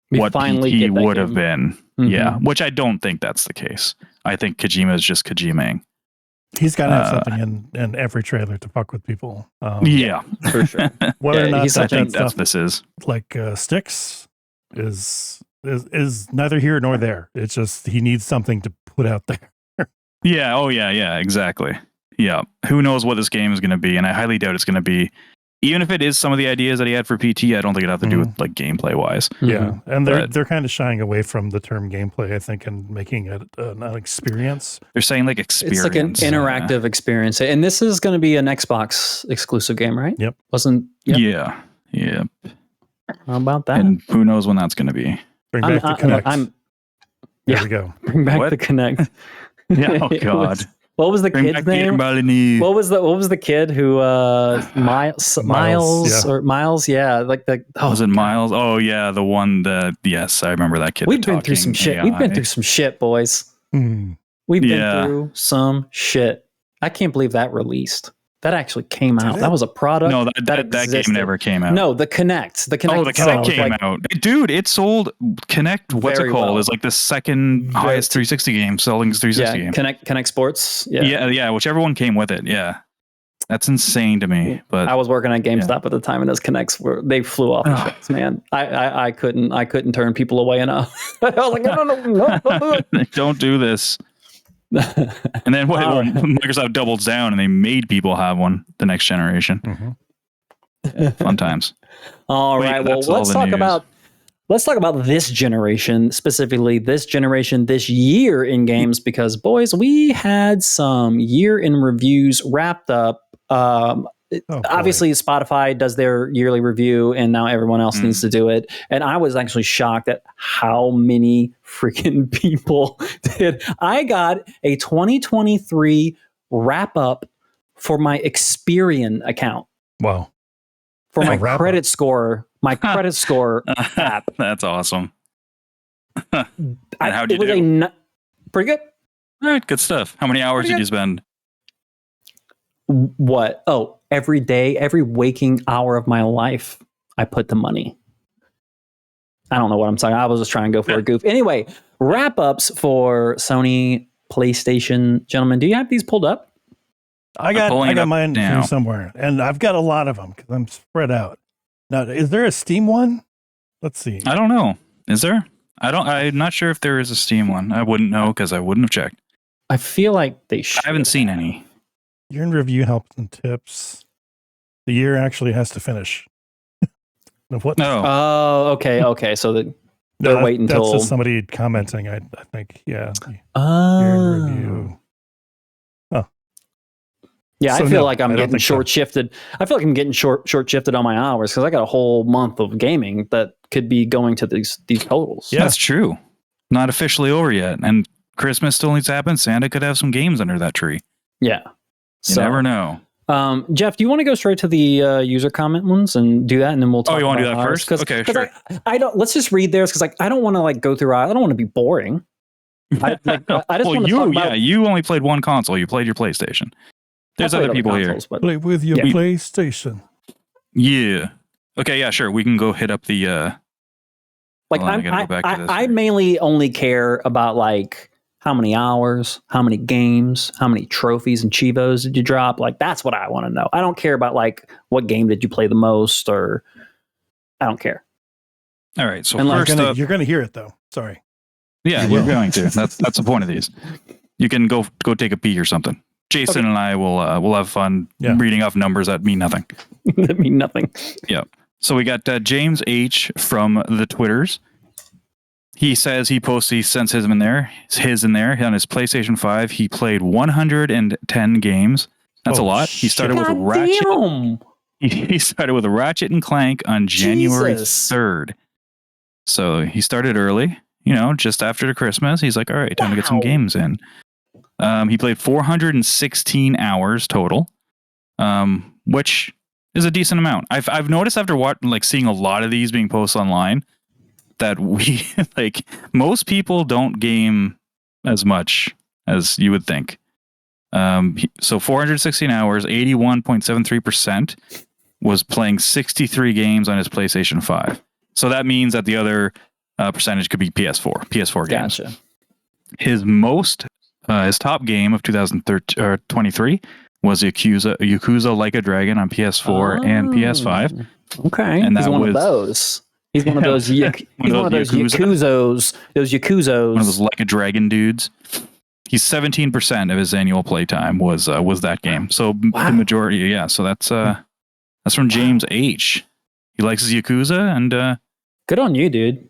what PT would have been. Yeah, which I don't think that's the case. I think Kojima is just Kojimaing. He's got to have something in every trailer to fuck with people. Yeah, for sure. Whether or not I think that's this is like sticks is neither here nor there. It's just he needs something to put out there. Yeah. Oh yeah. Exactly. Yeah. Who knows what this game is going to be? And I highly doubt it's going to be. Even if it is some of the ideas that he had for PT, I don't think it'd have to do with like gameplay wise. Yeah, and they're kind of shying away from the term gameplay, I think, and making it an experience. They're saying like experience. It's like an interactive experience, and this is going to be an Xbox exclusive game, right? Yep. Wasn't? Yep. Yeah. How about that? And who knows when that's going to be? Bring back the Kinect. There we go. Bring back the Kinect. Yeah. Oh God. What was the kid's name? What was the kid who Miles? Yeah, like the was it Miles? Oh yeah, the one that I remember that kid. We've been through some shit. AI. We've been through some shit, boys. We've been through some shit. I can't believe that released. That actually came out. That was a product. No, that game never came out. No, the Kinect. The Kinect. Oh, the Kinect came out. Dude, it sold Kinect. What's it called? Is like the second highest 360 game selling 360 game. Kinect Sports. Yeah. Whichever one came with it. Yeah, that's insane to me. But I was working at GameStop at the time, and those Kinects they flew off the ships, man. I couldn't turn people away enough. I was like, no, don't do this. And then Microsoft doubled down and they made people have one the next generation. Fun times. All right. Well, let's talk about this generation, specifically this year in games, because boys, we had some year in reviews wrapped up. Obviously, Spotify does their yearly review, and now everyone else needs to do it. And I was actually shocked at how many freaking people did. I got a 2023 wrap up for my Experian account. Wow! For my credit score, app. That's awesome. And how'd you do? Pretty good. All right, good stuff. How many hours did you spend? What? Oh, every day, every waking hour of my life, I put the money. I don't know what I'm saying. I was just trying to go for a goof. Anyway, wrap-ups for Sony PlayStation. Gentlemen, do you have these pulled up? I got mine here somewhere, and I've got a lot of them because I'm spread out. Now, is there a Steam one? Let's see. I don't know. Is there? I'm not sure if there is a Steam one. I wouldn't know because I wouldn't have checked. I feel like they should. I haven't seen any. Year in review helps and tips. The year actually has to finish. What? No. Oh, okay. So they're waiting until... That's just somebody commenting, I think. Yeah. Oh. Year in review. Oh. Yeah, so I feel like I'm getting short-shifted. I feel like I'm getting short-shifted on my hours because I got a whole month of gaming that could be going to these totals. Yeah, that's true. Not officially over yet. And Christmas still needs to happen. Santa could have some games under that tree. Yeah. You never know. Jeff, do you want to go straight to the user comment ones and do that, and then we'll talk? Oh, you want to do that ours? first? Okay, sure. I don't. Let's just read theirs because I don't want to go through. I don't want to be boring. I just want to talk about. You only played one console. You played your PlayStation. There's other people here. Play with your PlayStation. Yeah. Okay. Yeah. Sure. We can go hit up the. I mainly only care about how many hours, how many games, how many trophies and chivos did you drop? That's what I want to know. I don't care about what game did you play the most, or I don't care. All right. So you're going to hear it though. Sorry. Yeah, you're going to. That's the point of these. You can go take a pee or something. Jason and I will have fun reading off numbers that mean nothing. That mean nothing. Yeah. So we got James H from the Twitters. He says he sends his in there on his PlayStation 5. He played 110 games. That's a lot. He started with Ratchet. He started with Ratchet and Clank on January 3rd. So he started early, just after the Christmas. He's like, all right, time to get some games in. He played 416 hours total, which is a decent amount. I've noticed after seeing a lot of these being posted online that we most people don't game as much as you would think. So 416 hours, 81.73% was playing 63 games on his PlayStation 5. So that means that the other percentage could be PS4 games. Gotcha. His top game of 2023 was Yakuza Like a Dragon on PS4 and PS5. Okay, and he's one of those. He's one of those. He's one of those Yakuzos. Those Yakuzos. One of those Like a Dragon dudes. He's 17% of his annual playtime was that game. So the majority, yeah. So that's from James H. He likes his Yakuza, and good on you, dude.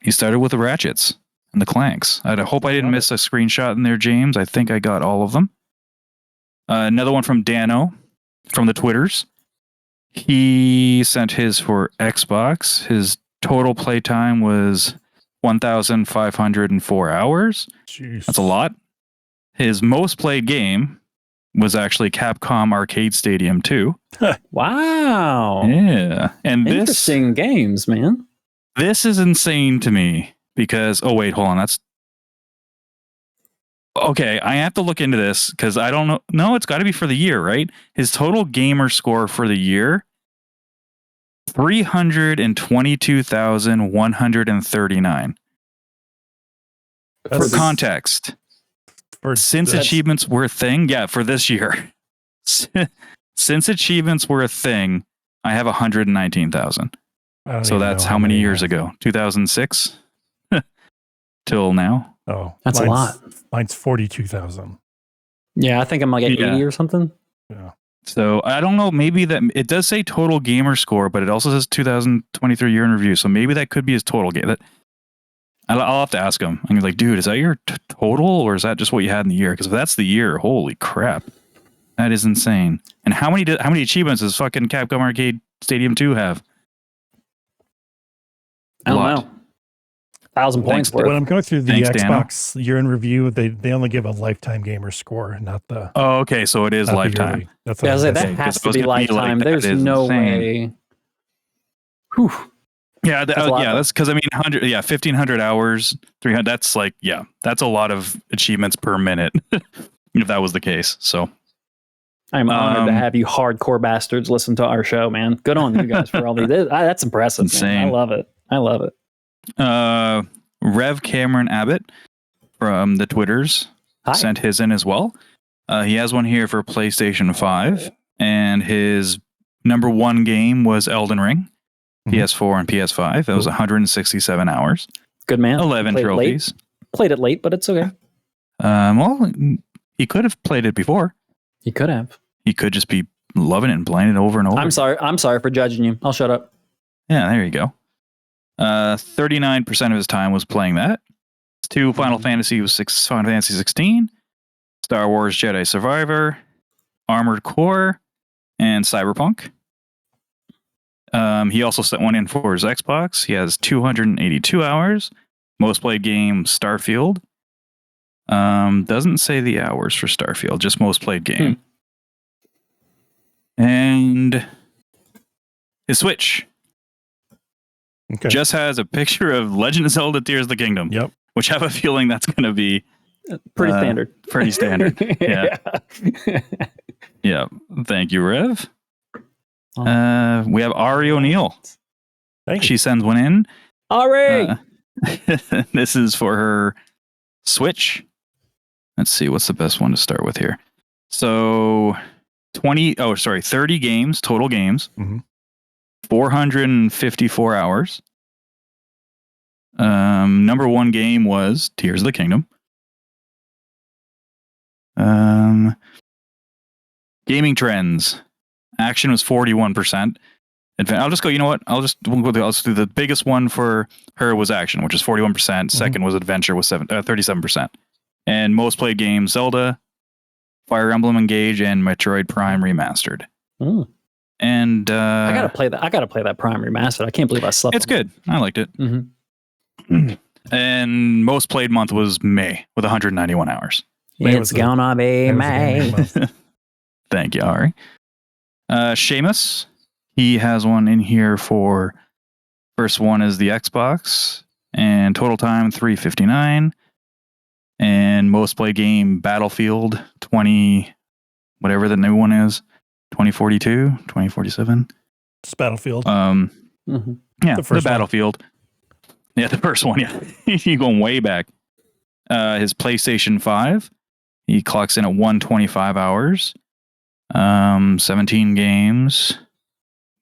He started with the Ratchets and the Clanks. I hope I didn't miss a screenshot in there, James. I think I got all of them. Another one from Dano from the Twitters. He sent his for Xbox. His total playtime was 1,504 hours. Jeez. That's a lot. His most played game was actually Capcom Arcade Stadium 2. Wow. Yeah. And interesting games, man. This is insane to me because, hold on. That's okay. I have to look into this because I don't know. No, it's got to be for the year, right? His total gamer score for the year, 322,139. For context, since achievements were a thing, for this year, since achievements were a thing, I have 119,000. So that's how many years ago? 2006 till now. Oh, that's a lot. Mine's 42,000. Yeah, I think I'm at 80 or something. Yeah. So I don't know. Maybe that it does say total gamer score, but it also says 2023 year in review. So maybe that could be his total game. I'll have to ask him. I'm like, dude, is that your total, or is that just what you had in the year? Because if that's the year, holy crap, that is insane. And how many achievements does fucking Capcom Arcade Stadium 2 have? I don't know. 1,000 points worth. When I'm going through the Xbox year in review, they only give a lifetime gamer score, not the. Oh, okay. So it is lifetime. That's that has to be lifetime. There's no way. Whew. Yeah, that's because 1,500 hours, 300. That's that's a lot of achievements per minute. If that was the case, so I'm honored to have you hardcore bastards listen to our show, man. Good on you guys for all these. That's impressive. Insane. Man. I love it. Rev Cameron Abbott from the Twitters sent his in as well. He has one here for PlayStation 5, and his number one game was Elden Ring, PS4 and PS5. It was 167 hours. Good man. 11 trophies. Played it late, but it's okay. Well, he could have played it before. He could have. He could just be loving it and playing it over and over. I'm sorry for judging you. I'll shut up. Yeah, there you go. 39% of his time was playing that. 2 Final Fantasy was Final Fantasy 16, Star Wars Jedi Survivor, Armored Core, and Cyberpunk. He also sent one in for his Xbox. He has 282 hours. Most played game Starfield. Doesn't say the hours for Starfield, just most played game. And his Switch just has a picture of Legend of Zelda Tears of the Kingdom. Yep. Which I have a feeling that's going to be pretty standard. Pretty standard. Yeah. Yeah. Thank you, Rev. We have Ari O'Neill. She sends one in. Ari! This is for her Switch. Let's see, what's the best one to start with here? So 30 games, total games. 454 hours. Number one game was Tears of the Kingdom. Gaming trends. Action was 41%. I'll just go, you know what? I'll just do the biggest one for her was action, which is 41%. Second was adventure with 37%. And most played games, Zelda, Fire Emblem Engage, and Metroid Prime Remastered. And I gotta play that. I gotta play that Prime Remastered. I can't believe I slept. It's good. I liked it. And most played month was May with 191 hours. It's gonna be May. Thank you, Ari. Seamus, he has one in here for first one is the Xbox, and total time 359. And most played game Battlefield 20, whatever the new one is, 2042, 2047. It's Battlefield. Yeah, the Battlefield. Yeah, the first one. Yeah, you're going way back. His PlayStation 5, he clocks in at 125 hours. 17 games.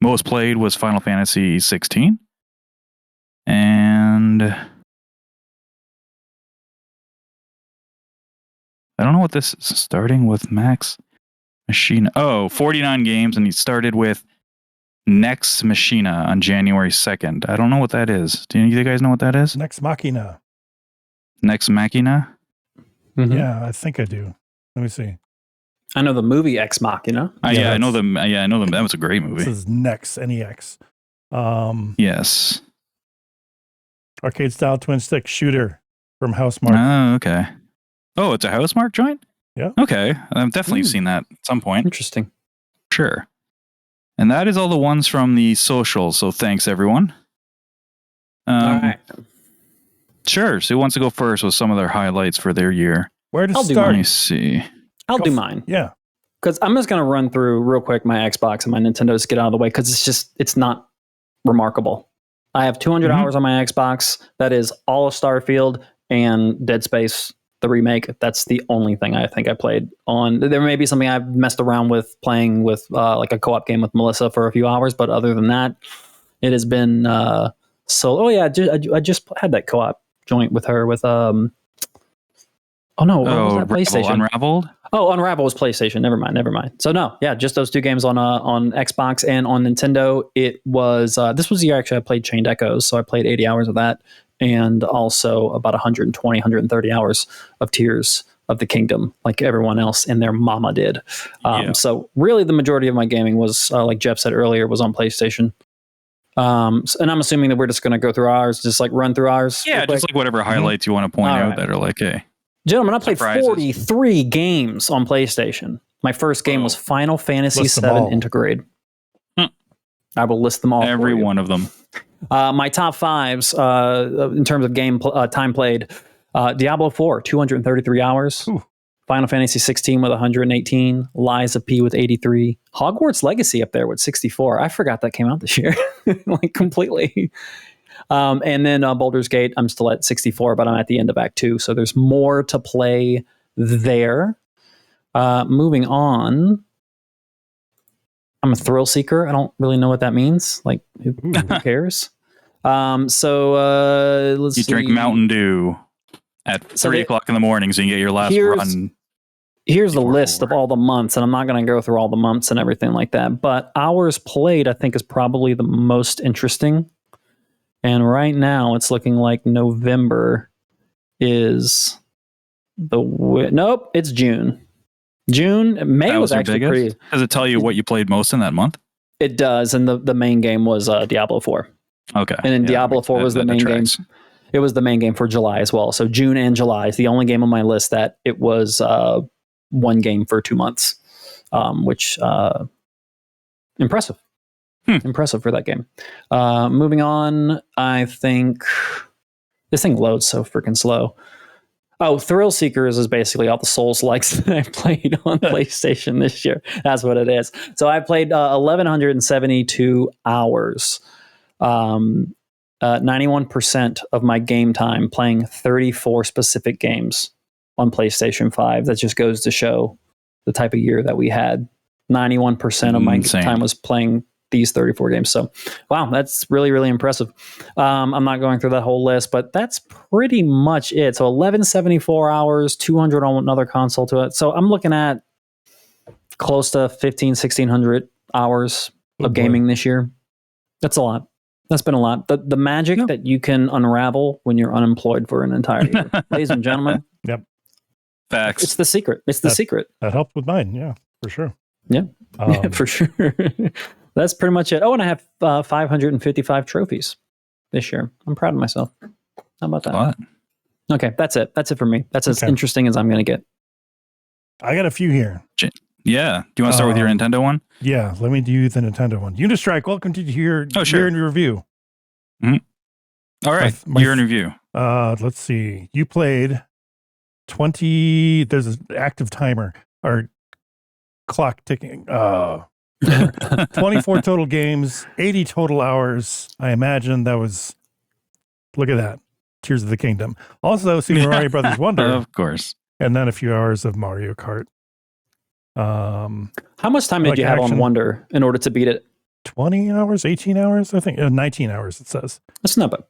Most played was Final Fantasy 16. And I don't know what this is. Starting with Max Machina. 49 games, and he started with Nex Machina on January 2nd. I don't know what that is. Do you guys know what that is? Nex Machina. Nex Machina? Yeah, I think I do. Let me see. I know the movie Ex Machina. I know them. Yeah, I know them. That was a great movie. This is Nex, N-E-X. Yes. Arcade style twin stick shooter from Housemarque. Oh, okay. Oh, it's a Housemarque joint? Yeah. Okay. I've definitely seen that at some point. Interesting. Sure. And that is all the ones from the socials. So thanks, everyone. All right. Sure. So who wants to go first with some of their highlights for their year? Where to I'll start? Let me see. I'll do mine. Yeah. Because I'm just going to run through real quick my Xbox and my Nintendo to get out of the way because it's not remarkable. I have 200 hours on my Xbox. That is all of Starfield and Dead Space, the remake. That's the only thing I think I played on. There may be something I've messed around with playing with like a co-op game with Melissa for a few hours, but other than that, it has been so. Oh yeah, I just had that co-op joint with her with what was that PlayStation? Unraveled? Oh, Unravel was PlayStation. Never mind. So no, yeah, just those two games on Xbox and on Nintendo. It was this was the year actually I played Chained Echoes, so I played 80 hours of that, and also about 120, 130 hours of Tears of the Kingdom, like everyone else and their mama did. So really, the majority of my gaming was, like Geoff said earlier, was on PlayStation. And I'm assuming that we're just going to go through ours, just like run through ours. Yeah, just like whatever highlights you want to point out that are like, hey. Gentlemen, I played 43 games on PlayStation. My first game was Final Fantasy VII Intergrade. I will list them all. Every one of them. My top fives in terms of game time played. Diablo 4, 233 hours. Final Fantasy 16 with 118, Lies of P with 83, Hogwarts Legacy up there with 64. I forgot that came out this year, like completely. And then Baldur's Gate, I'm still at 64, but I'm at the end of Act 2, so there's more to play there. Moving on, I'm a thrill seeker. I don't really know what that means. Like, who cares? Let's You drink Mountain Dew at 3 o'clock in the morning so you can get your last run. Here's the list of all the months, and I'm not going to go through all the months and everything like that, but hours played, I think, is probably the most interesting. And right now, it's looking like November is nope, it's June. May was actually pretty. Does it tell you what you played most in that month? It does, and the main game was Diablo 4. Okay. And then Diablo 4 was the main game. It was the main game for July as well. So June and July is the only game on my list that it was one game for 2 months, which impressive. Impressive for that game. Moving on, I think this thing loads so freaking slow. Oh, Thrill Seekers is basically all the Souls-likes that I played on PlayStation this year. That's what it is. So I played 1,172 hours. 91% of my game time playing 34 specific games on PlayStation 5. That just goes to show the type of year that we had. 91% of my time was playing these 34 games. So, wow, that's really, really impressive. I'm not going through that whole list, but that's pretty much it. So 1,174 hours, 200 on another console to it. So I'm looking at close to 1,600 hours of gaming this year. That's a lot. That's been a lot. The magic that you can unravel when you're unemployed for an entire year. Ladies and gentlemen. Yep. Facts. It's the secret. It's the secret. That helped with mine. Yeah, for sure. Yeah, for sure. That's pretty much it. Oh, and I have 555 trophies this year. I'm proud of myself. How about that? Okay, that's it. That's it for me. That's as interesting as I'm going to get. I got a few here. Yeah. Do you want to start with your Nintendo one? Yeah, let me do the Nintendo one. Unistrike, welcome to your year in review. Mm-hmm. All right, year in review. Let's see. You played 20. There's an active timer or clock ticking. 24 total games, 80 total hours. I imagine that was. Look at that. Tears of the Kingdom. Also, Super Mario Brothers Wonder. Of course. And then a few hours of Mario Kart. How much time did you have on Wonder in order to beat it? 20 hours, 18 hours, I think. 19 hours, it says. That's not bad.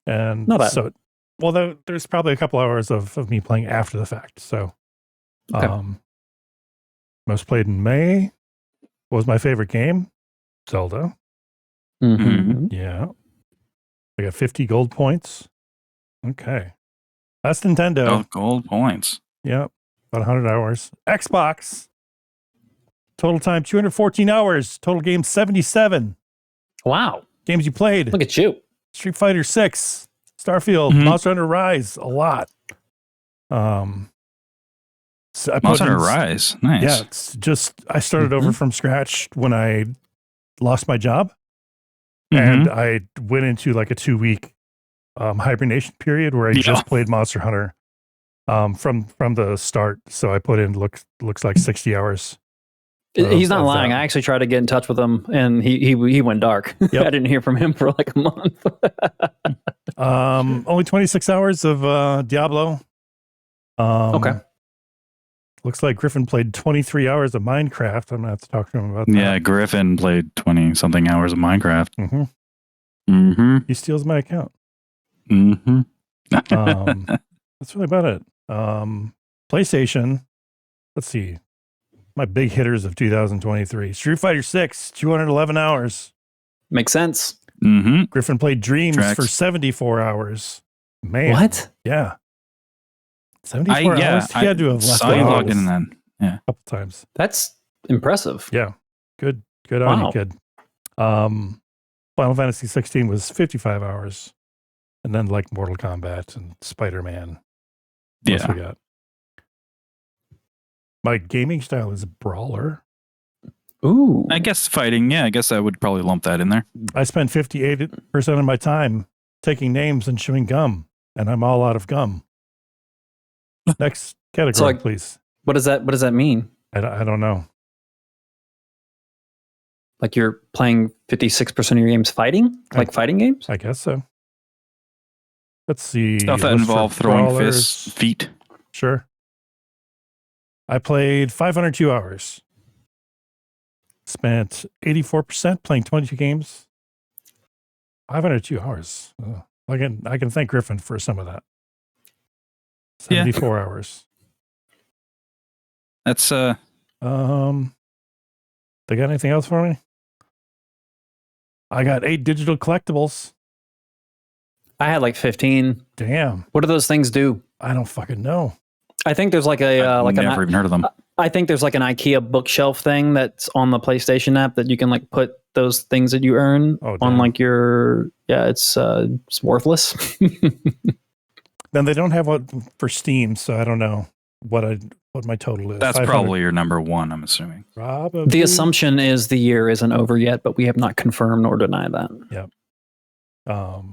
And not bad. So, well, there's probably a couple hours of me playing after the fact. So, most played in May. What was my favorite game? Zelda. Mm-hmm. Yeah. I got 50 gold points. Okay. That's Nintendo. Oh, gold points. Yep. About 100 hours. Xbox. Total time, 214 hours. Total game, 77. Wow. Games you played. Look at you. Street Fighter 6, Starfield, Monster Hunter Rise. A lot. So Monster Hunter Rise. Nice. Yeah, it's just, I started over from scratch when I lost my job. And I went into like a 2-week hibernation period where I just played Monster Hunter from the start. So I put in looks like 60 hours. He's not lying. I actually tried to get in touch with him, and he went dark. Yep. I didn't hear from him for like a month. Only 26 hours of Diablo. Okay. Looks like Griffin played 23 hours of Minecraft. I'm going to have to talk to him about that. Yeah, Griffin played 20-something hours of Minecraft. He steals my account. That's really about it. PlayStation. Let's see. My big hitters of 2023. Street Fighter 6, 211 hours. Makes sense. Griffin played Dreams for 74 hours. Man. What? Yeah. 74 hours? He had to have left logged in then. Yeah. A couple times. That's impressive. Yeah. Good on you, kid. Final Fantasy 16 was 55 hours. And then like Mortal Kombat and Spider-Man. What else we got? My gaming style is brawler. Ooh. I guess fighting. Yeah, I guess I would probably lump that in there. I spend 58% of my time taking names and chewing gum, and I'm all out of gum. Next category, please. What does that mean? I don't know. Like you're playing 56% of your games fighting? Like fighting games? I guess so. Let's see. Stuff that involve throwing feet. Sure. I played 502 hours. Spent 84% playing 22 games. 502 hours. Oh, I can thank Griffin for some of that. 74 hours. That's They got anything else for me? I got 8 digital collectibles. I had like 15. Damn. What do those things do? I don't fucking know. I think there's like I've never even heard of them. I think there's like an IKEA bookshelf thing that's on the PlayStation app that you can like put those things that you earn on like your it's worthless. Then they don't have one for Steam, so I don't know what my total is. That's probably your number one, I'm assuming. Probably. The assumption is the year isn't over yet, but we have not confirmed nor denied that. Yep. All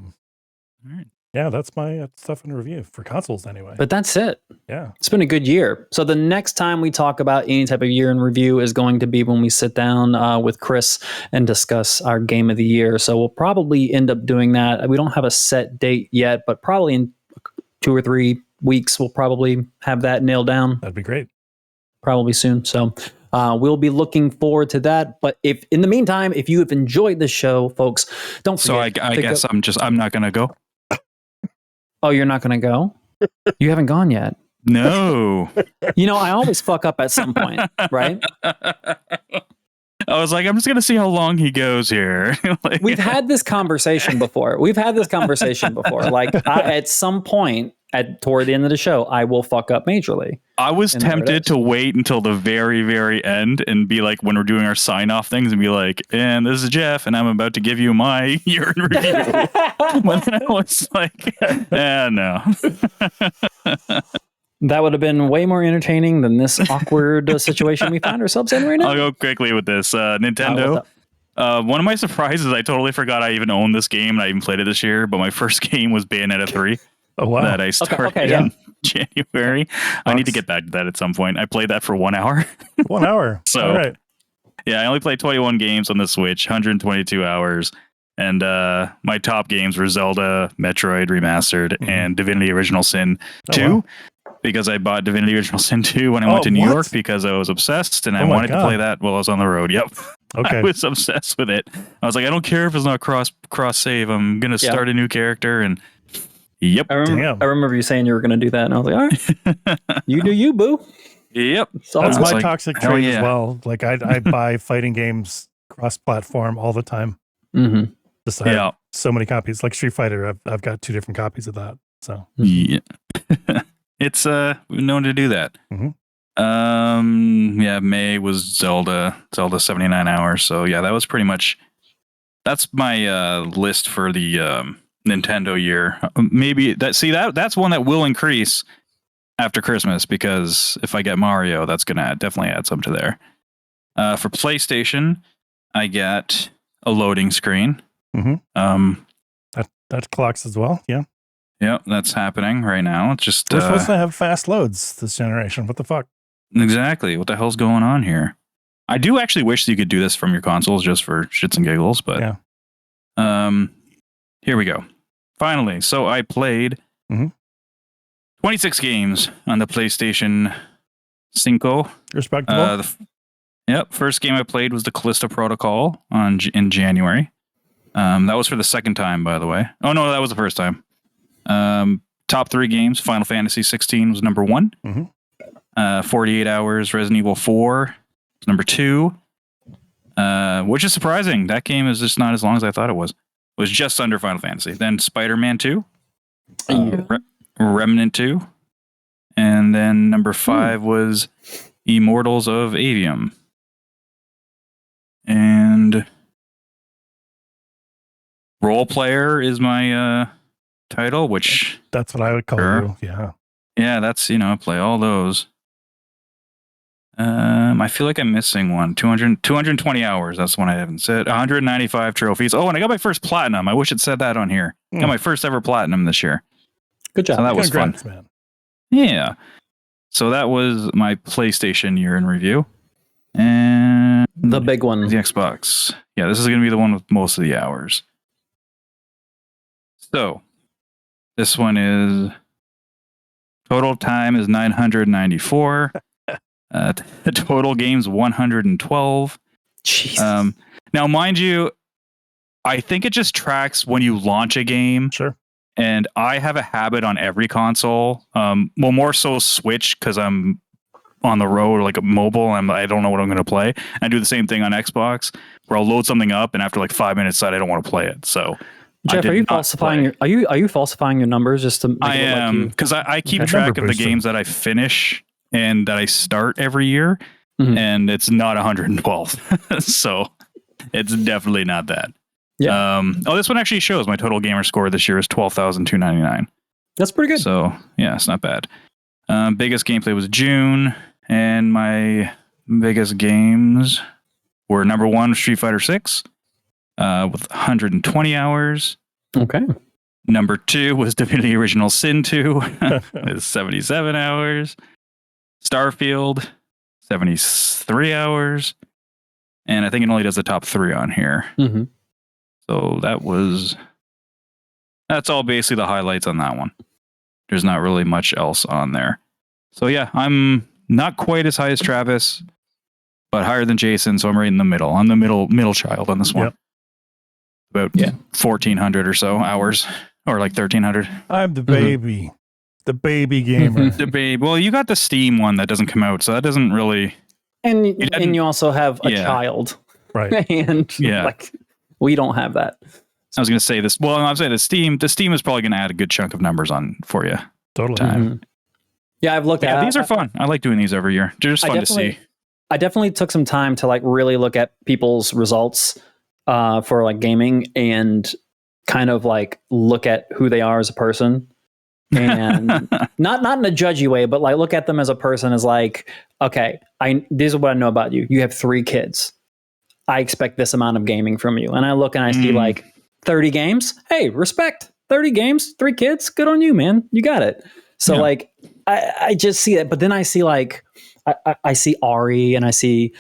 right. Yeah, that's my stuff in review for consoles anyway. But that's it. Yeah. It's been a good year. So the next time we talk about any type of year in review is going to be when we sit down with Chris and discuss our game of the year. So we'll probably end up doing that. We don't have a set date yet, but probably in 2 or 3 weeks, we'll probably have that nailed down. That'd be great. Probably soon. So we'll be looking forward to that. But if in the meantime, if you have enjoyed the show, folks, don't forget. So I guess I'm not going to go. Oh, you're not going to go? You haven't gone yet. No. You know, I always fuck up at some point, right? I was like, I'm just going to see how long he goes here. Like, we've had this conversation before. Like at some point toward the end of the show, I will fuck up majorly. I was tempted to wait until the very, very end and be like, when we're doing our sign off things and be like, and this is Geoff and I'm about to give you my year in review. But then I was like, no. That would have been way more entertaining than this awkward situation we find ourselves in right now. I'll go quickly with this. Nintendo. One of my surprises, I totally forgot I even owned this game and I even played it this year, but my first game was Bayonetta 3. Oh, wow. That I started in January. I need to get back to that at some point. I played that for 1 hour. 1 hour. So, all right. Yeah, I only played 21 games on the Switch, 122 hours. And my top games were Zelda, Metroid Remastered, and Divinity Original Sin 2. Wow. Because I bought Divinity Original Sin 2 when I went to New York because I was obsessed and I wanted to play that while I was on the road. Yep. Okay. I was obsessed with it. I was like, I don't care if it's not cross save. I'm going to start a new character and yep. I remember you saying you were going to do that and I was like, all right, you do you, boo. Yep. That's my toxic trait as well. Like I buy fighting games cross-platform all the time. Mm-hmm. Just I have so many copies. Like Street Fighter, I've got 2 different copies of that. So yeah. It's known to do that. May was Zelda 79 hours. So yeah, that was pretty much that's my list for the Nintendo year. Maybe that's one that will increase after Christmas because if I get Mario, that's gonna definitely add some to there. For PlayStation, I get a loading screen. That clocks as well. Yeah. Yep, that's happening right now. It's just we're supposed to have fast loads this generation. What the fuck? Exactly. What the hell's going on here? I do actually wish that you could do this from your consoles just for shits and giggles, but here we go. Finally, so I played 26 games on the PlayStation 5. Respectable. First game I played was the Callisto Protocol in January. That was for the second time, by the way. Oh no, that was the first time. Top 3 games, Final Fantasy 16 was number 1. 48 hours, Resident Evil 4 was number 2. Which is surprising. That game is just not as long as I thought it was. It was just under Final Fantasy. Then Spider-Man 2, Remnant 2, and then number 5 was Immortals of Avium. And Role Player is my title, which that's what I would call you. Yeah, that's play all those. I feel like I'm missing one. 220 hours. That's the one I haven't said. 195 trophies. Oh, and I got my first platinum. I wish it said that on here. Got my first ever platinum this year. Good job. So that was fun, man. Yeah. So that was my PlayStation year in review. And the big one. The Xbox. Yeah, this is going to be the one with most of the hours. So this one is total time is 994. The total game's 112. Jesus. Now, mind you, I think it just tracks when you launch a game. Sure. And I have a habit on every console. Well, more so Switch because I'm on the road, like a mobile, and I don't know what I'm going to play. I do the same thing on Xbox, where I'll load something up, and after like 5 minutes, I don't want to play it. So, Jeff, are you falsifying your? Are you falsifying your numbers just to? Make I it am, because I keep track of the games that I finish and that I start every year, and it's not 112. So it's definitely not that. Yeah. This one actually shows my total gamer score this year is 12,299. That's pretty good. So yeah, it's not bad. Biggest gameplay was June, and my biggest games were number 1 Street Fighter 6 with 120 hours. Okay. Number 2 was Divinity Original Sin 2 with 77 hours. Starfield 73 hours, and I think it only does the top 3 on here. So that's all basically the highlights on that one. There's not really much else on there. So yeah, I'm not quite as high as Travis, but higher than Jason. So I'm right in the middle. I'm the middle child on this one. About 1,400 or so hours, or like 1,300. I'm the baby, the baby gamer. The baby. Well, you got the Steam one that doesn't come out, so that doesn't really. And you also have a child, right? And like we don't have that. I was going to say this. Well, I'm saying the Steam is probably going to add a good chunk of numbers on for you. Totally. Yeah, I've looked at. These are fun. I like doing these every year. They're just fun to see. I definitely took some time to like really look at people's results for like gaming and kind of like look at who they are as a person, and not in a judgy way, but like look at them as a person as like, okay, this is what I know about you. You have 3 kids. I expect this amount of gaming from you. And I look and I see like 30 games. Hey, respect. 30 games, 3 kids. Good on you, man. You got it. So like, I just see it. But then I see like, I see Ari and I see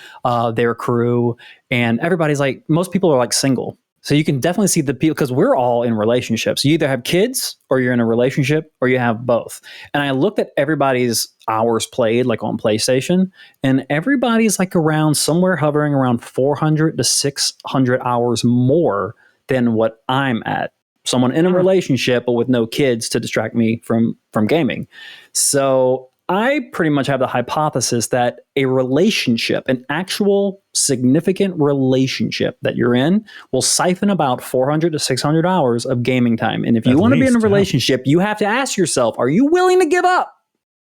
their crew, and everybody's like, most people are like single. So you can definitely see the people, because we're all in relationships. You either have kids or you're in a relationship or you have both. And I looked at everybody's hours played like on PlayStation, and everybody's like around somewhere hovering around 400 to 600 hours more than what I'm at. Someone in a relationship but with no kids to distract me from gaming. So I pretty much have the hypothesis that a relationship, an actual significant relationship that you're in, will siphon about 400 to 600 hours of gaming time. And if you want to be in a relationship, you have to ask yourself, are you willing to give up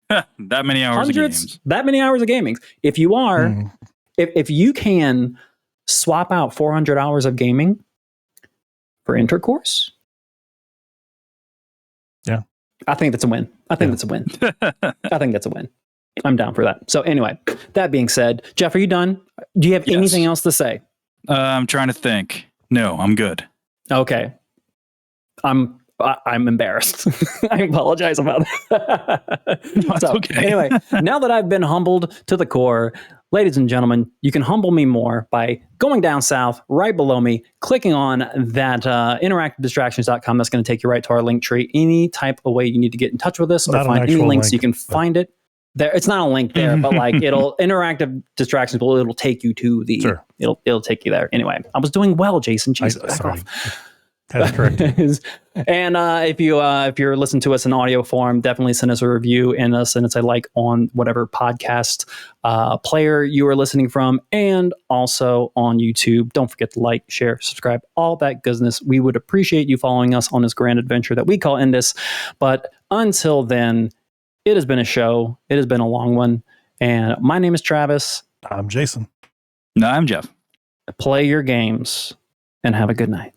that many hours of games? That many hours of gaming. If you are, if you can swap out 400 hours of gaming for intercourse, I think that's a win. I think that's a win. I think that's a win. I'm down for that. So anyway, that being said, Jeff, are you done? Do you have anything else to say? I'm trying to think. No, I'm good. Okay. I'm embarrassed. I apologize about that. No, so okay. Anyway, now that I've been humbled to the core, ladies and gentlemen, you can humble me more by going down south, right below me, clicking on that interactivedistractions.com. That's going to take you right to our link tree. Any type of way you need to get in touch with us or find any links, you can find it there. It's not a link there, but like interactive distractions it'll take you to the, it'll take you there. Anyway, I was doing well, Jason. Sorry. That's correct. And if you're listening to us in audio form, definitely send us a review and send us a like on whatever podcast player you are listening from, and also on YouTube. Don't forget to like, share, subscribe, all that goodness. We would appreciate you following us on this grand adventure that we call Indus. But until then, it has been a show. It has been a long one. And my name is Travis. I'm Jason. No, I'm Jeff. Play your games and have a good night.